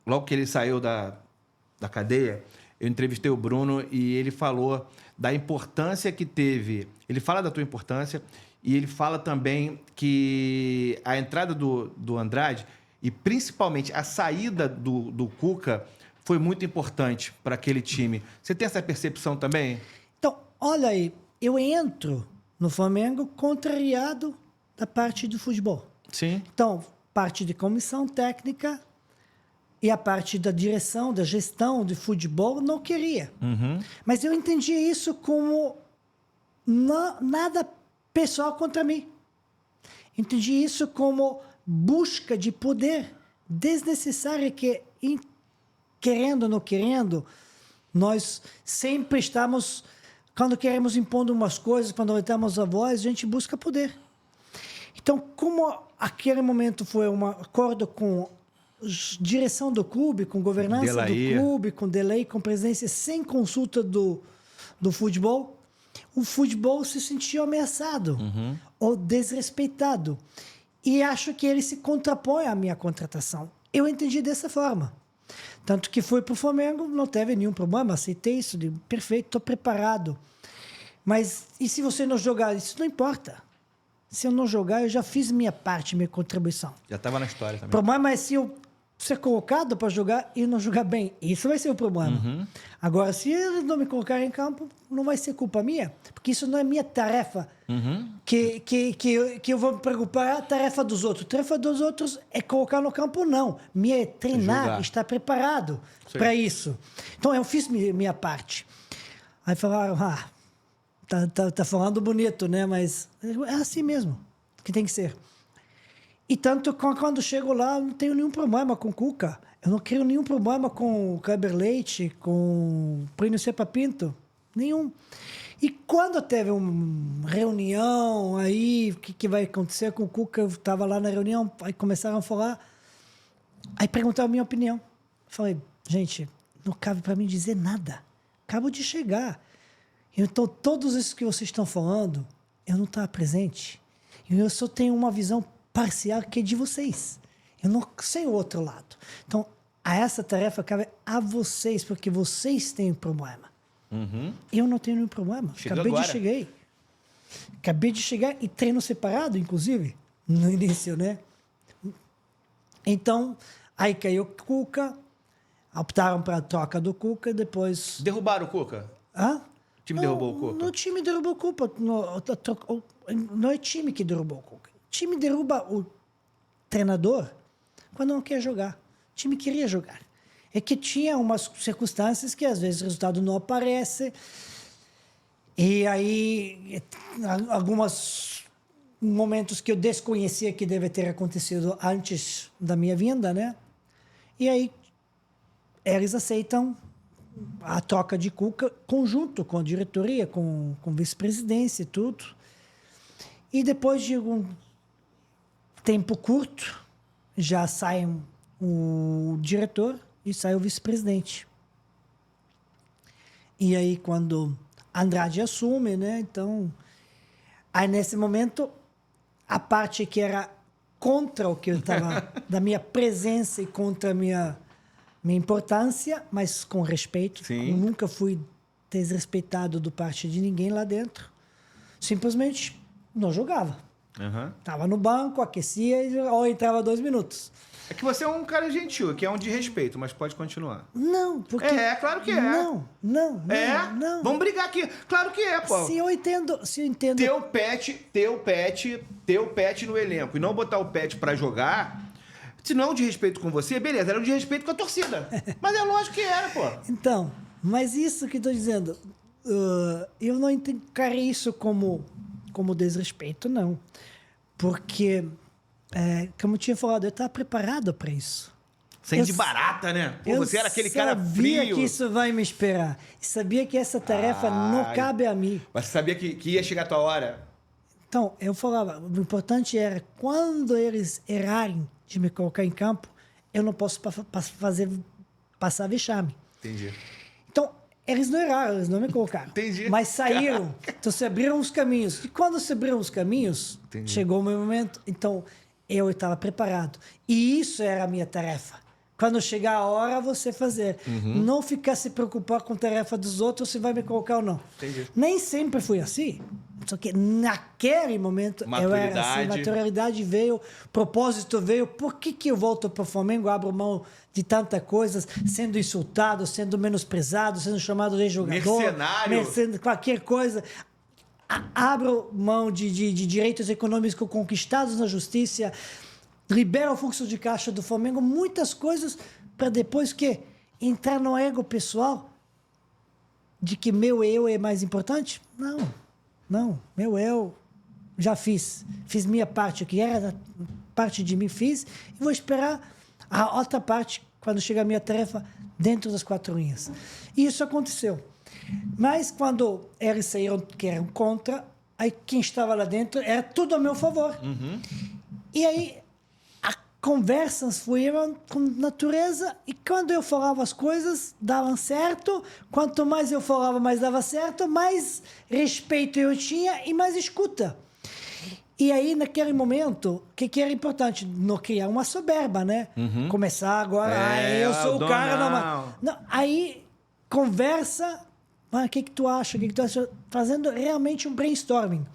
logo que ele saiu da cadeia, eu entrevistei o Bruno e ele falou da importância que teve. Ele fala da tua importância e ele fala também que a entrada do Andrade e principalmente a saída do Cuca foi muito importante para aquele time. Você tem essa percepção também?
Então, olha aí, eu entro no Flamengo contrariado da parte do futebol.
Sim.
Então, parte de comissão técnica e a parte da direção, da gestão de futebol, não queria.
Uhum.
Mas eu entendi isso como nada pessoal contra mim. Entendi isso como busca de poder desnecessária que, querendo ou não querendo, nós sempre estamos, quando queremos impondo umas coisas, quando aumentamos a voz, a gente busca poder. Então, como aquele momento foi um acordo com direção do clube, com governança do clube, com delay, com presença, sem consulta do futebol, o futebol se sentiu ameaçado ou desrespeitado. E acho que ele se contrapõe à minha contratação. Eu entendi dessa forma. Tanto que fui para o Flamengo, não teve nenhum problema, aceitei isso, perfeito, estou preparado. Mas e se você não jogar? Isso não importa. Se eu não jogar, eu já fiz minha parte, minha contribuição.
Já estava na história também.
O problema é se eu ser colocado para jogar e não jogar bem. Isso vai ser o problema. Agora, se eles não me colocarem em campo, não vai ser culpa minha, porque isso não é minha tarefa. Que eu vou me preocupar, a tarefa dos outros. A tarefa dos outros é colocar no campo, não. Minha é treinar, estar preparado para isso. Então, eu fiz minha parte. Aí falaram, tá falando bonito, né? Mas é assim mesmo que tem que ser. E tanto quando chego lá, não tenho nenhum problema com o Cuca. Eu não crio nenhum problema com o Kleber Leite, com o Plínio Cepa Pinto. Nenhum. E quando teve uma reunião aí, o que vai acontecer com o Cuca? Eu estava lá na reunião, aí começaram a falar. Aí perguntaram a minha opinião. Eu falei, gente, não cabe para mim dizer nada. Acabo de chegar. Então, todos isso que vocês estão falando, eu não estava presente. E eu só tenho uma visão parcial que é de vocês. Eu não sei o outro lado. Então, essa tarefa cabe a vocês, porque vocês têm um problema. Eu não tenho nenhum problema. Acabei de chegar e treino separado, inclusive, no início, né? Então, aí caiu o Cuca, optaram para a troca do Cuca, depois...
Derrubaram o Cuca?
Hã?
O time derrubou o Cuca?
No time derrubou o Cuca. Não é time que derrubou o Cuca. O time derruba o treinador quando não quer jogar. O time queria jogar. É que tinha umas circunstâncias que às vezes o resultado não aparece. E aí, alguns momentos que eu desconhecia que deve ter acontecido antes da minha vinda, né? E aí, eles aceitam a troca de Cuca conjunto com a diretoria, com vice-presidência e tudo. E depois de um tempo curto, já sai o diretor e sai o vice-presidente. E aí, quando Andrade assume, né? Então, aí nesse momento, a parte que era contra o que eu estava, da minha presença e contra a minha importância, mas com respeito.
Sim.
Eu nunca fui desrespeitado do parte de ninguém lá dentro. Simplesmente não jogava.
Aham.
Tava no banco, aquecia ou entrava 2 minutos.
É que você é um cara gentil, que é um de respeito, mas pode continuar.
Não, porque...
Claro que é.
Não.
Vamos brigar aqui. Claro que é, pô.
Se eu entendo...
Ter o pet no elenco e não botar o pet pra jogar, se não é um de respeito com você, beleza, era um de respeito com a torcida. Mas é lógico que era, pô.
Então, mas isso que eu tô dizendo, eu não encarei isso como desrespeito, não. Porque, como eu tinha falado, eu estava preparado para isso.
Sem de barata, né? Pô, você era aquele cara frio.
Eu sabia que isso vai me esperar. Sabia que essa tarefa não cabe a mim.
Mas você sabia que ia chegar a tua hora?
Então, eu falava, o importante era, quando eles errarem de me colocar em campo, eu não posso passar vexame.
Entendi.
Então, eles não erraram, eles não me colocaram.
Entendi.
Mas saíram. Então, se abriram os caminhos. E quando se abriram os caminhos, chegou o meu momento. Então, eu estava preparado. E isso era a minha tarefa. Quando chegar a hora, você fazer. Não ficar se preocupar com a tarefa dos outros, se vai me colocar ou não.
Entendi.
Nem sempre fui assim. Só que naquele momento eu era assim. Maturidade veio, propósito veio. Por que eu volto para o Flamengo, abro mão de tanta coisa, sendo insultado, sendo menosprezado, sendo chamado de jogador, mercenário, qualquer coisa. Abro mão de direitos econômicos conquistados na justiça, libero o fluxo de caixa do Flamengo, muitas coisas para depois que entrar no ego pessoal de que meu eu é mais importante? Não, meu eu já fiz minha parte, o que era parte de mim fiz, e vou esperar a outra parte quando chegar a minha tarefa dentro das 4 linhas. E isso aconteceu. Mas quando eles saíram que eram contra, aí quem estava lá dentro era tudo a meu favor. E aí conversas fluíram com natureza, e quando eu falava as coisas, davam certo. Quanto mais eu falava, mais dava certo, mais respeito eu tinha e mais escuta. E aí, naquele momento, o que era importante? Não criar uma soberba, né? Começar agora, eu sou o cara... Não, aí, conversa, o que tu acha? O que tu acha? Fazendo realmente um brainstorming.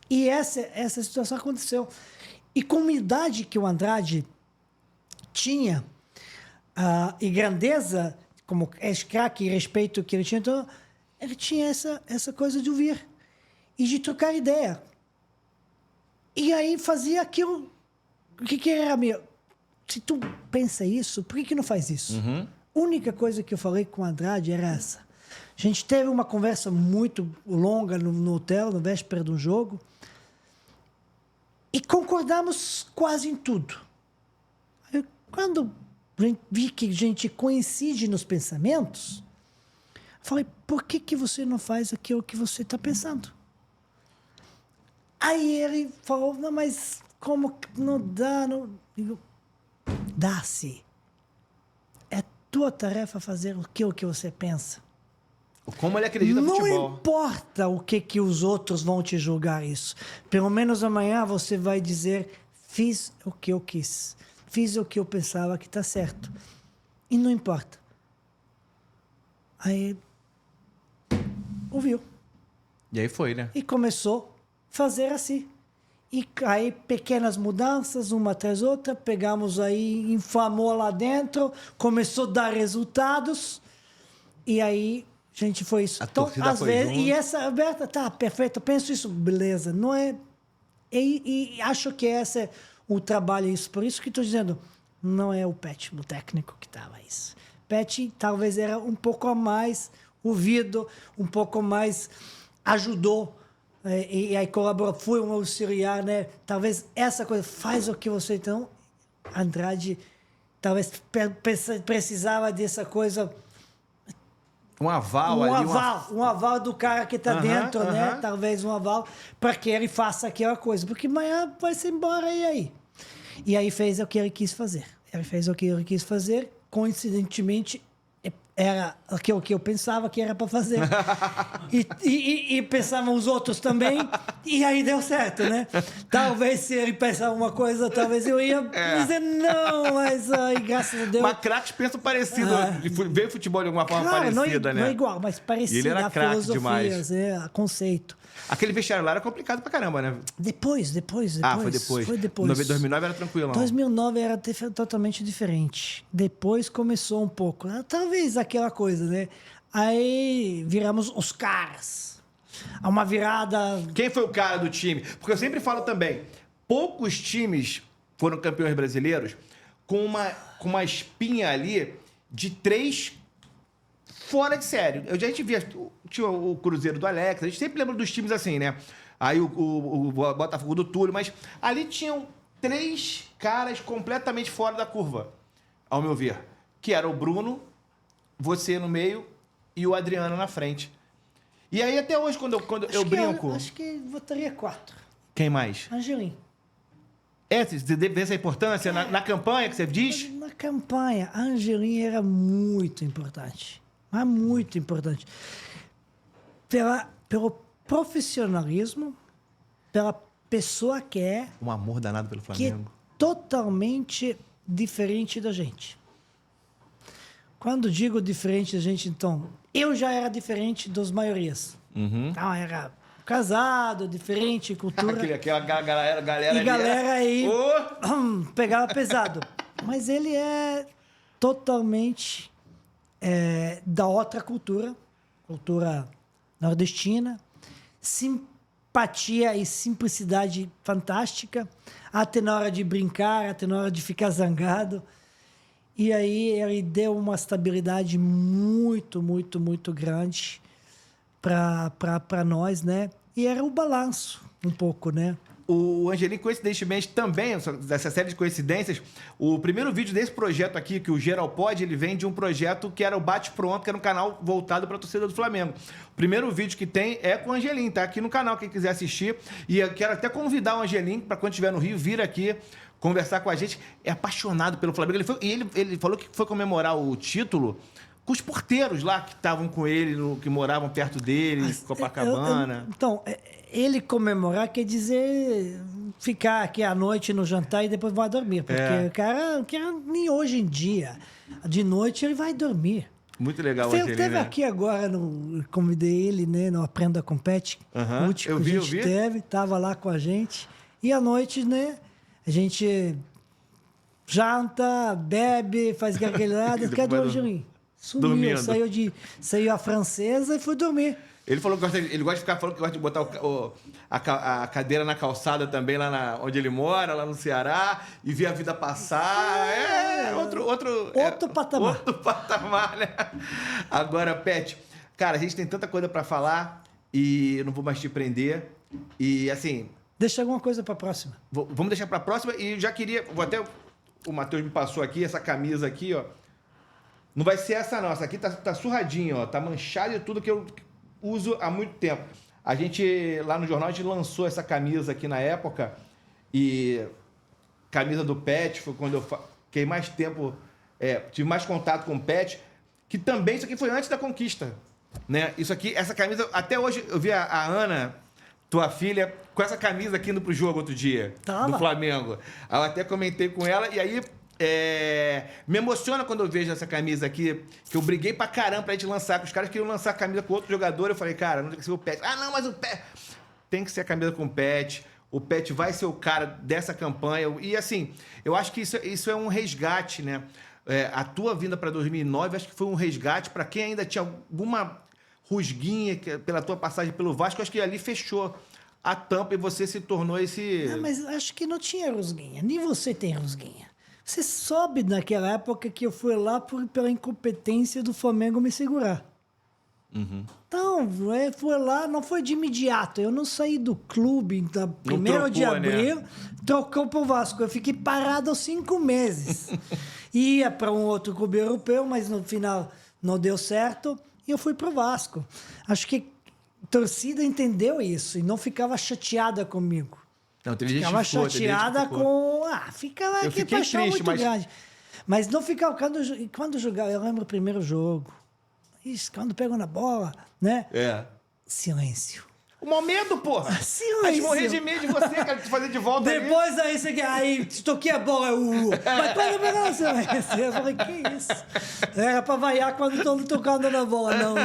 E essa situação aconteceu. E com a humildade que o Andrade tinha, e grandeza, como craque e respeito que ele tinha, então, ele tinha essa coisa de ouvir e de trocar ideia. E aí fazia aquilo. O que era meu? Se tu pensa isso, por que não faz isso? A única coisa que eu falei com o Andrade era essa. A gente teve uma conversa muito longa no hotel, na véspera do jogo, e concordamos quase em tudo. Quando vi que a gente coincide nos pensamentos, falei, por que você não faz aquilo que você está pensando? Aí ele falou, não, mas como não dá? Digo, dá-se. É tua tarefa fazer aquilo que você pensa.
Como ele acredita no futebol.
Não importa o que os outros vão te julgar isso. Pelo menos amanhã você vai dizer, fiz o que eu quis. Fiz o que eu pensava que está certo. E não importa. Aí, ouviu.
E aí foi, né?
E começou a fazer assim. E aí, pequenas mudanças, uma atrás da outra. Pegamos aí, inflamou lá dentro. Começou a dar resultados. E aí, a gente foi isso. Então, às vezes... E essa, Alberta, tá, perfeito. Eu penso isso, beleza. Não é... E acho que esse é o trabalho, isso. Por isso que estou dizendo, não é o Pet, o técnico que estava isso. Pet talvez era um pouco a mais ouvido, um pouco mais ajudou, e aí colaborou, foi um auxiliar, né? Talvez essa coisa, faz o que você... Então, Andrade talvez precisava dessa coisa...
Um aval ali.
Um aval do cara que está dentro, né? Talvez um aval para que ele faça aquela coisa. Porque amanhã vai se embora, e aí? E aí fez o que ele quis fazer. Ele fez o que ele quis fazer. Coincidentemente, era o que eu pensava que era para fazer. E pensavam os outros também, e aí deu certo, né? Talvez se ele pensava uma coisa, talvez eu ia dizer não, mas aí, graças a Deus...
Mas craques pensam parecido, vê futebol de alguma forma
Claro,
parecida, né?
não é igual, mas parecido.
E ele era
a
craque
filosofia,
demais.
Conceito.
Aquele vestiário lá era complicado pra caramba, né?
Depois.
Ah, foi depois.
Foi depois.
2009 era tranquilo.
2009 era totalmente diferente. Depois começou um pouco. Talvez aquela coisa, né? Aí viramos os caras. Há uma virada...
Quem foi o cara do time? Porque eu sempre falo também, poucos times foram campeões brasileiros com uma espinha ali de 3 fora de sério. A gente via tinha o Cruzeiro do Alex, a gente sempre lembra dos times assim, né? Aí o Botafogo do Túlio, mas ali tinham 3 caras completamente fora da curva, ao meu ver. Que era o Bruno, você no meio e o Adriano na frente. E aí até hoje, quando eu brinco...
Acho que votaria 4.
Quem mais?
Angelim.
Você vê essa importância na campanha que você diz?
Na campanha, a Angelim era muito importante. Mas muito importante. Pelo profissionalismo, pela pessoa que é...
Um amor danado pelo
que é
Flamengo.
totalmente diferente da gente. Quando digo diferente da gente, então, eu já era diferente das maiorias. Então, era casado, diferente, cultura.
Aquela galera
E
ali
galera aí
Oh!
pegava pesado. Mas ele é totalmente da outra cultura nordestina, simpatia e simplicidade fantástica, até na hora de brincar, até na hora de ficar zangado. E aí ele deu uma estabilidade muito, muito, muito grande para nós, né? E era o balanço, um pouco, né?
O Angelim, coincidentemente, também, dessa série de coincidências, o primeiro vídeo desse projeto aqui, que o Geral Pode, ele vem de um projeto que era o Bate Pronto, que era um canal voltado para a torcida do Flamengo. O primeiro vídeo que tem é com o Angelim, tá aqui no canal, quem quiser assistir. E eu quero até convidar o Angelim, para quando estiver no Rio, vir aqui conversar com a gente. É apaixonado pelo Flamengo. Ele falou que foi comemorar o título com os porteiros lá que estavam com ele, que moravam perto dele, Copacabana.
Então, ele comemorar quer dizer ficar aqui à noite no jantar e depois vai dormir. Porque o cara nem hoje em dia, de noite, ele vai dormir.
Muito legal o Angelim,
teve
né?
aqui agora, convidei ele, né, no Aprenda com Pet.
Aham,
O último
eu vi,
que a
eu
gente
vi.
teve, tava lá com a gente. E à noite, né, a gente janta, bebe, faz gargalhada.
Depois
Cadê o
vai
Angelim? Sumiu,
dormindo.
saiu a francesa e foi dormir.
Ele falou que ele gosta de ficar falando que gosta de botar a cadeira na calçada também, lá onde ele mora, lá no Ceará, e ver a vida passar.
Outro patamar.
Outro patamar, né? Agora, Pet, cara, a gente tem tanta coisa pra falar e eu não vou mais te prender. E assim.
Deixa alguma coisa pra próxima.
Vamos deixar pra próxima e já queria. O Matheus me passou aqui, essa camisa aqui, ó. Não vai ser essa não, essa aqui tá surradinha, ó. Tá manchada e tudo que eu uso há muito tempo. A gente, lá no jornal, a gente lançou essa camisa aqui na época. E camisa do Pet, foi quando eu fiquei mais tempo, tive mais contato com o Pet. Que também, isso aqui foi antes da conquista, né? Isso aqui, essa camisa, até hoje eu vi a Ana, tua filha, com essa camisa aqui indo pro jogo outro dia.
Tava.
Do Flamengo. Eu até comentei com ela e aí me emociona quando eu vejo essa camisa aqui, que eu briguei pra caramba pra gente lançar, que os caras queriam lançar a camisa com outro jogador, eu falei, cara, não tem que ser o Pet. Ah, não, mas o Pet... Tem que ser a camisa com o Pet, o Pet vai ser o cara dessa campanha, e assim, eu acho que isso é um resgate, né? A tua vinda pra 2009, acho que foi um resgate pra quem ainda tinha alguma rusguinha pela tua passagem pelo Vasco, acho que ali fechou a tampa e você se tornou esse...
Ah, mas acho que não tinha rusguinha, nem você tem rusguinha. Você soube naquela época que eu fui lá pela incompetência do Flamengo me segurar.
Uhum.
Então, foi lá, não foi de imediato. Eu não saí do clube, então, 1º de abril, né? Trocou pro Vasco. Eu fiquei parado há 5 meses. Ia para um outro clube europeu, mas no final não deu certo. E eu fui pro Vasco. Acho que a torcida entendeu isso e não ficava chateada comigo.
Não, teve gente
ficava
que ficou,
chateada com... ficava
eu
aqui
fiquei
paixão
triste,
muito grande. Mas não ficava... Quando jogava... Eu lembro o primeiro jogo. Ixi, quando pegam na bola, né?
É.
Silêncio.
O mau medo, porra.
Silêncio.
A gente morrer de medo de você, cara, te fazer de volta ali.
Depois aí você quer. Aí toquei a bola, mas quando pegou na silêncio. Eu falei, que isso? Era pra vaiar quando estão tocando na bola, não.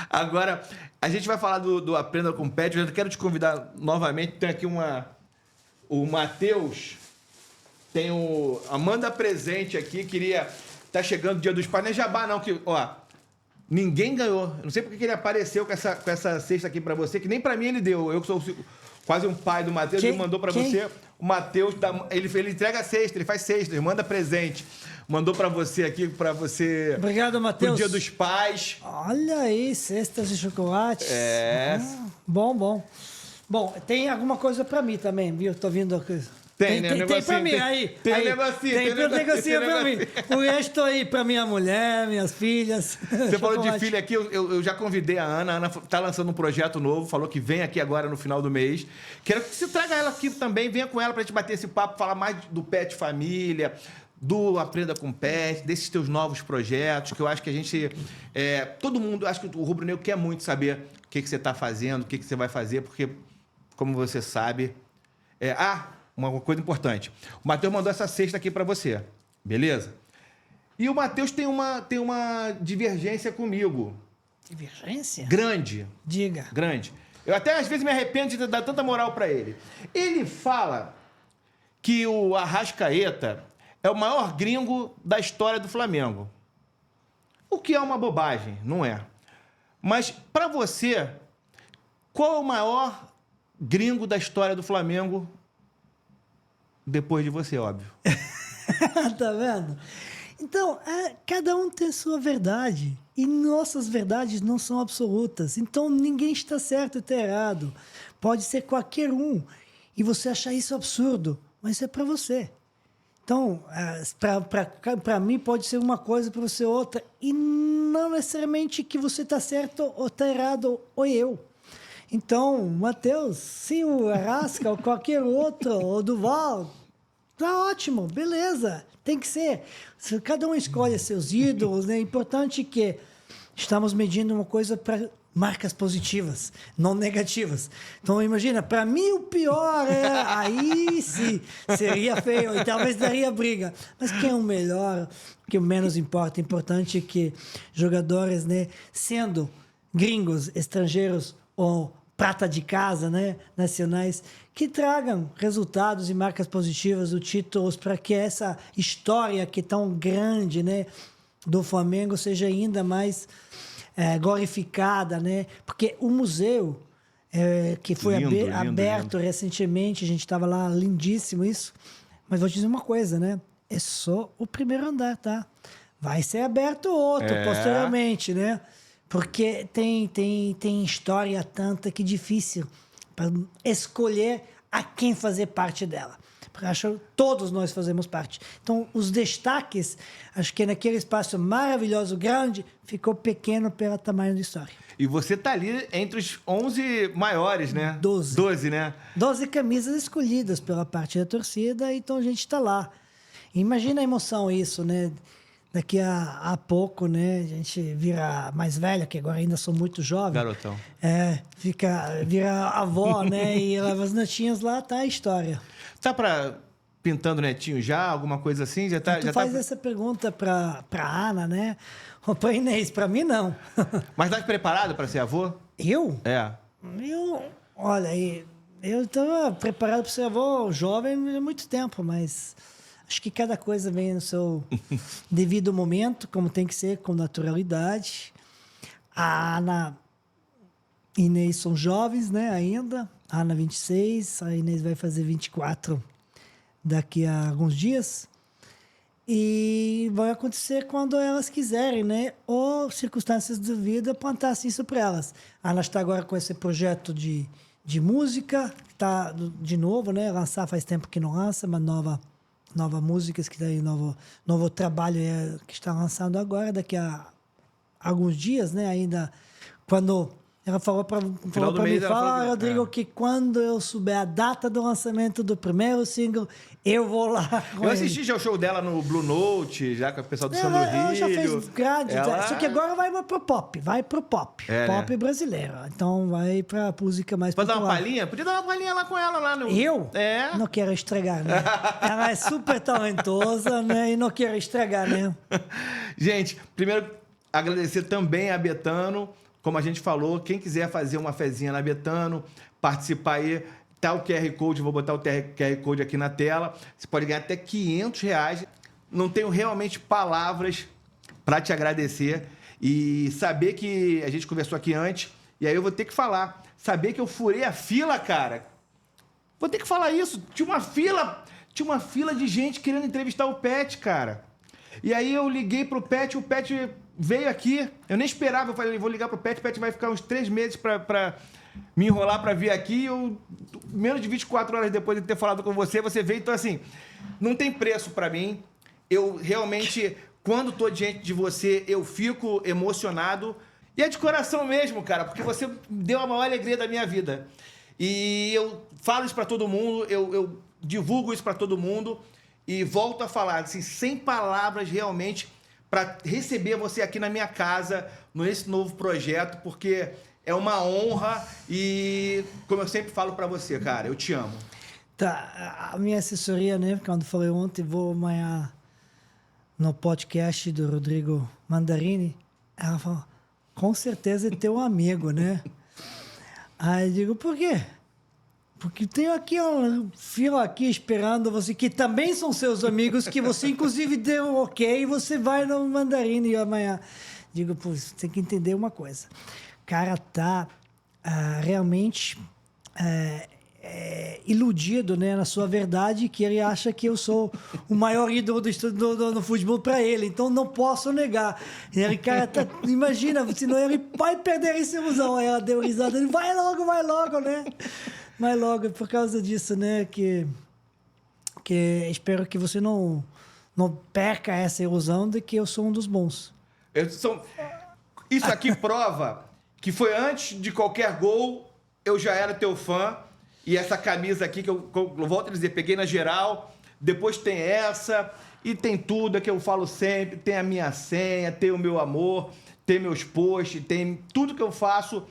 Agora, a gente vai falar do Aprenda com Pet. Eu já quero te convidar novamente. Tem aqui o Matheus. Tem o... Amanda presente aqui. Queria... Tá chegando o Dia dos Pais. Não é jabá, não. Que, ó, ninguém ganhou. Não sei porque ele apareceu com essa cesta aqui pra você, que nem pra mim ele deu. Eu que sou quase um pai do Matheus, ele mandou pra você. O Matheus, ele entrega a cesta, ele faz cesta, ele manda presente. Mandou pra você aqui, pra você...
Obrigado, Matheus.
Pro Dia dos Pais.
Olha aí, cestas de chocolate.
É.
Bom. Bom, tem alguma coisa pra mim também, viu? Tô vindo aqui.
Tem, né?
Tem pra mim,
Tem um negocinho.
Tem um negocinho pra mim. O resto aí pra minha mulher, minhas filhas.
Você falou de filha aqui, eu já convidei a Ana. A Ana tá lançando um projeto novo, falou que vem aqui agora no final do mês. Quero que você traga ela aqui também, venha com ela pra gente bater esse papo, falar mais do Pet Família, do Aprenda com Pet, desses teus novos projetos, que eu acho que a gente... todo mundo, acho que o Rubro Negro quer muito saber o que você tá fazendo, o que você vai fazer, porque, como você sabe... uma coisa importante. O Matheus mandou essa cesta aqui para você, beleza? E o Matheus tem uma divergência comigo.
Divergência?
Grande.
Diga.
Grande. Eu até às vezes me arrependo de dar tanta moral para ele. Ele fala que o Arrascaeta é o maior gringo da história do Flamengo. O que é uma bobagem, não é? Mas, para você, qual é o maior gringo da história do Flamengo? Depois de você, óbvio.
Tá vendo? Então, cada um tem sua verdade. E nossas verdades não são absolutas. Então, ninguém está certo ou está errado. Pode ser qualquer um. E você achar isso absurdo. Mas é para você. Então, para mim, pode ser uma coisa, para você outra. E não necessariamente que você está certo ou está errado, ou eu. Então, Matheus, se o Arrasca ou qualquer outro, ou Duval, tá ótimo, beleza, tem que ser. Cada um escolhe seus ídolos, né? É importante que estamos medindo uma coisa para marcas positivas, não negativas. Então, imagina, para mim o pior aí sim, seria feio e talvez daria briga. Mas quem é o melhor, que o menos importa. É importante que jogadores, né, sendo gringos, estrangeiros, ou prata de casa, né, nacionais, que tragam resultados e marcas positivas do títulos para que essa história que é tão grande, né, do Flamengo seja ainda mais glorificada, né? Porque o museu que foi aberto recentemente, a gente estava lá, lindíssimo isso, mas vou te dizer uma coisa, né? É só o primeiro andar, tá? Vai ser aberto outro posteriormente, né? Porque tem história tanta que difícil para escolher a quem fazer parte dela. Porque acho que todos nós fazemos parte. Então, os destaques, acho que naquele espaço maravilhoso, grande, ficou pequeno pelo tamanho da história.
E você tá ali entre os 11 maiores, né?
12.
12, né?
12 camisas escolhidas pela parte da torcida, então a gente está lá. Imagina a emoção isso, né? Daqui a pouco, né, a gente vira mais velha, que agora ainda sou muito jovem.
Garotão.
Vira avó, né, e leva as netinhas lá, tá a história.
Tá pintando netinho já, alguma coisa assim? Já tá,
Tu faz essa pergunta pra Ana, né, ou pra Inês, pra mim não.
Mas tá preparado para ser avô?
Eu? Olha, eu estava preparado para ser avô jovem há muito tempo, mas... Acho que cada coisa vem no seu devido momento, como tem que ser, com naturalidade. A Ana e Inês são jovens, né, ainda. A Ana, 26, a Inês vai fazer 24 daqui a alguns dias. E vai acontecer quando elas quiserem, né? Ou circunstâncias da vida plantassem isso para elas. A Ana está agora com esse projeto de música, tá de novo, né? Lançar faz tempo que não lança, uma nova músicas que daí novo trabalho que está lançando agora, daqui a alguns dias, né? Ainda quando Ela falou pra
do
mim,
mês ela falou
fala,
que-
Rodrigo, que quando eu souber a data do lançamento do primeiro single, eu vou lá com
Eu
ele.
assisti já o show dela no Blue Note, já com o pessoal do Sandro
Ela já
Rio.
fez grade, só que agora vai pro pop,
É,
pop
né?
brasileiro. Então vai pra música mais
Pode dar uma
popular.
palhinha? Podia dar uma palhinha lá com ela lá no...
Eu?
É.
Não quero estragar, né? Ela é super talentosa, né? E não quero estragar, né?
Gente, primeiro agradecer também a Betano. Como a gente falou, quem quiser fazer uma fezinha na Betano, participar aí, tá o QR Code, vou botar o QR Code aqui na tela. Você pode ganhar até R$500. Não tenho realmente palavras para te agradecer e saber que a gente conversou aqui antes, e aí eu vou ter que falar. Saber que eu furei a fila, cara. Vou ter que falar isso. Tinha uma fila de gente querendo entrevistar o Pet, cara. E aí eu liguei pro Pet, o Pet veio aqui. Eu nem esperava, eu falei, vou ligar pro Pet, o Pet vai ficar uns 3 meses pra me enrolar pra vir aqui. Eu, menos de 24 horas depois de ter falado com você, você veio. Então, assim, não tem preço pra mim. Eu realmente, quando tô diante de você, eu fico emocionado. E é de coração mesmo, cara, porque você deu a maior alegria da minha vida. E eu falo isso pra todo mundo, eu divulgo isso pra todo mundo e volto a falar, assim, sem palavras realmente, para receber você aqui na minha casa, nesse novo projeto, porque é uma honra e, como eu sempre falo pra você, cara, eu te amo.
Tá, a minha assessoria, né? Quando falei ontem, vou amanhã no podcast do Rodrigo Mandarini, ela falou, com certeza é teu amigo, né? Aí eu digo, por quê? Porque tenho aqui uma fila aqui esperando você, que também são seus amigos, que você inclusive deu ok, e você vai no Mandarini amanhã. Digo, pô, você tem que entender uma coisa. O cara tá realmente iludido, né, na sua verdade, que ele acha que eu sou o maior ídolo do futebol para ele, então não posso negar. E ele, cara, imagina, senão ele vai perder essa ilusão. Aí ela deu risada, ele vai logo, né? Vai logo, por causa disso, né, que espero que você não perca essa ilusão de que eu sou um dos bons.
Isso aqui prova que foi antes de qualquer gol, eu já era teu fã. E essa camisa aqui, que eu volto a dizer, peguei na geral, depois tem essa, e tem tudo, é que eu falo sempre, tem a minha senha, tem o meu amor, tem meus posts, tem tudo que eu faço.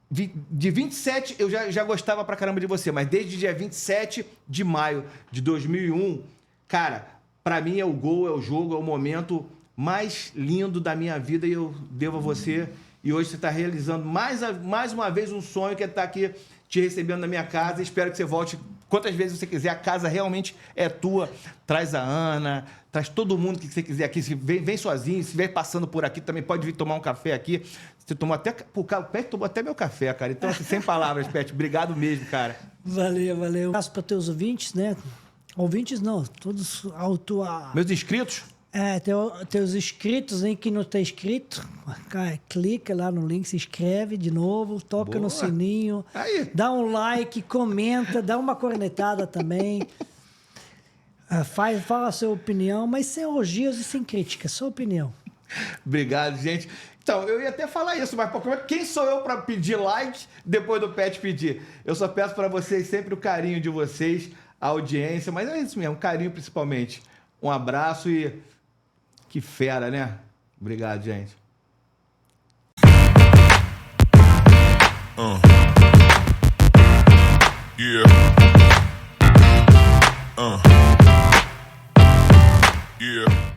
De 27, eu já gostava pra caramba de você, mas desde dia 27 de maio de 2001, cara, pra mim é o gol, é o jogo, é o momento mais lindo da minha vida e eu devo a você. E hoje você está realizando mais uma vez um sonho, que é estar aqui te recebendo na minha casa. Espero que você volte quantas vezes você quiser. A casa realmente é tua. Traz a Ana, traz todo mundo que você quiser aqui. Vem sozinho, se vier passando por aqui, também pode vir tomar um café aqui. Você tomou até... O Pet tomou até meu café, cara. Então, assim, sem palavras, Pet. Obrigado mesmo, cara.
Valeu. Um abraço para teus ouvintes, né? Ouvintes não, todos
Meus inscritos?
Teus inscritos aí que não está inscrito, clica lá no link, se inscreve de novo, toca
Boa.
no sininho,
Aí.
dá um like, comenta, dá uma cornetada também. Fala a sua opinião, mas sem elogios e sem críticas, sua opinião.
Obrigado, gente. Então, eu ia até falar isso, mas quem sou eu para pedir like depois do Pet pedir? Eu só peço para vocês sempre o carinho de vocês, a audiência, mas é isso mesmo, carinho principalmente. Um abraço e que fera, né? Obrigado, gente.
Yeah. Yeah.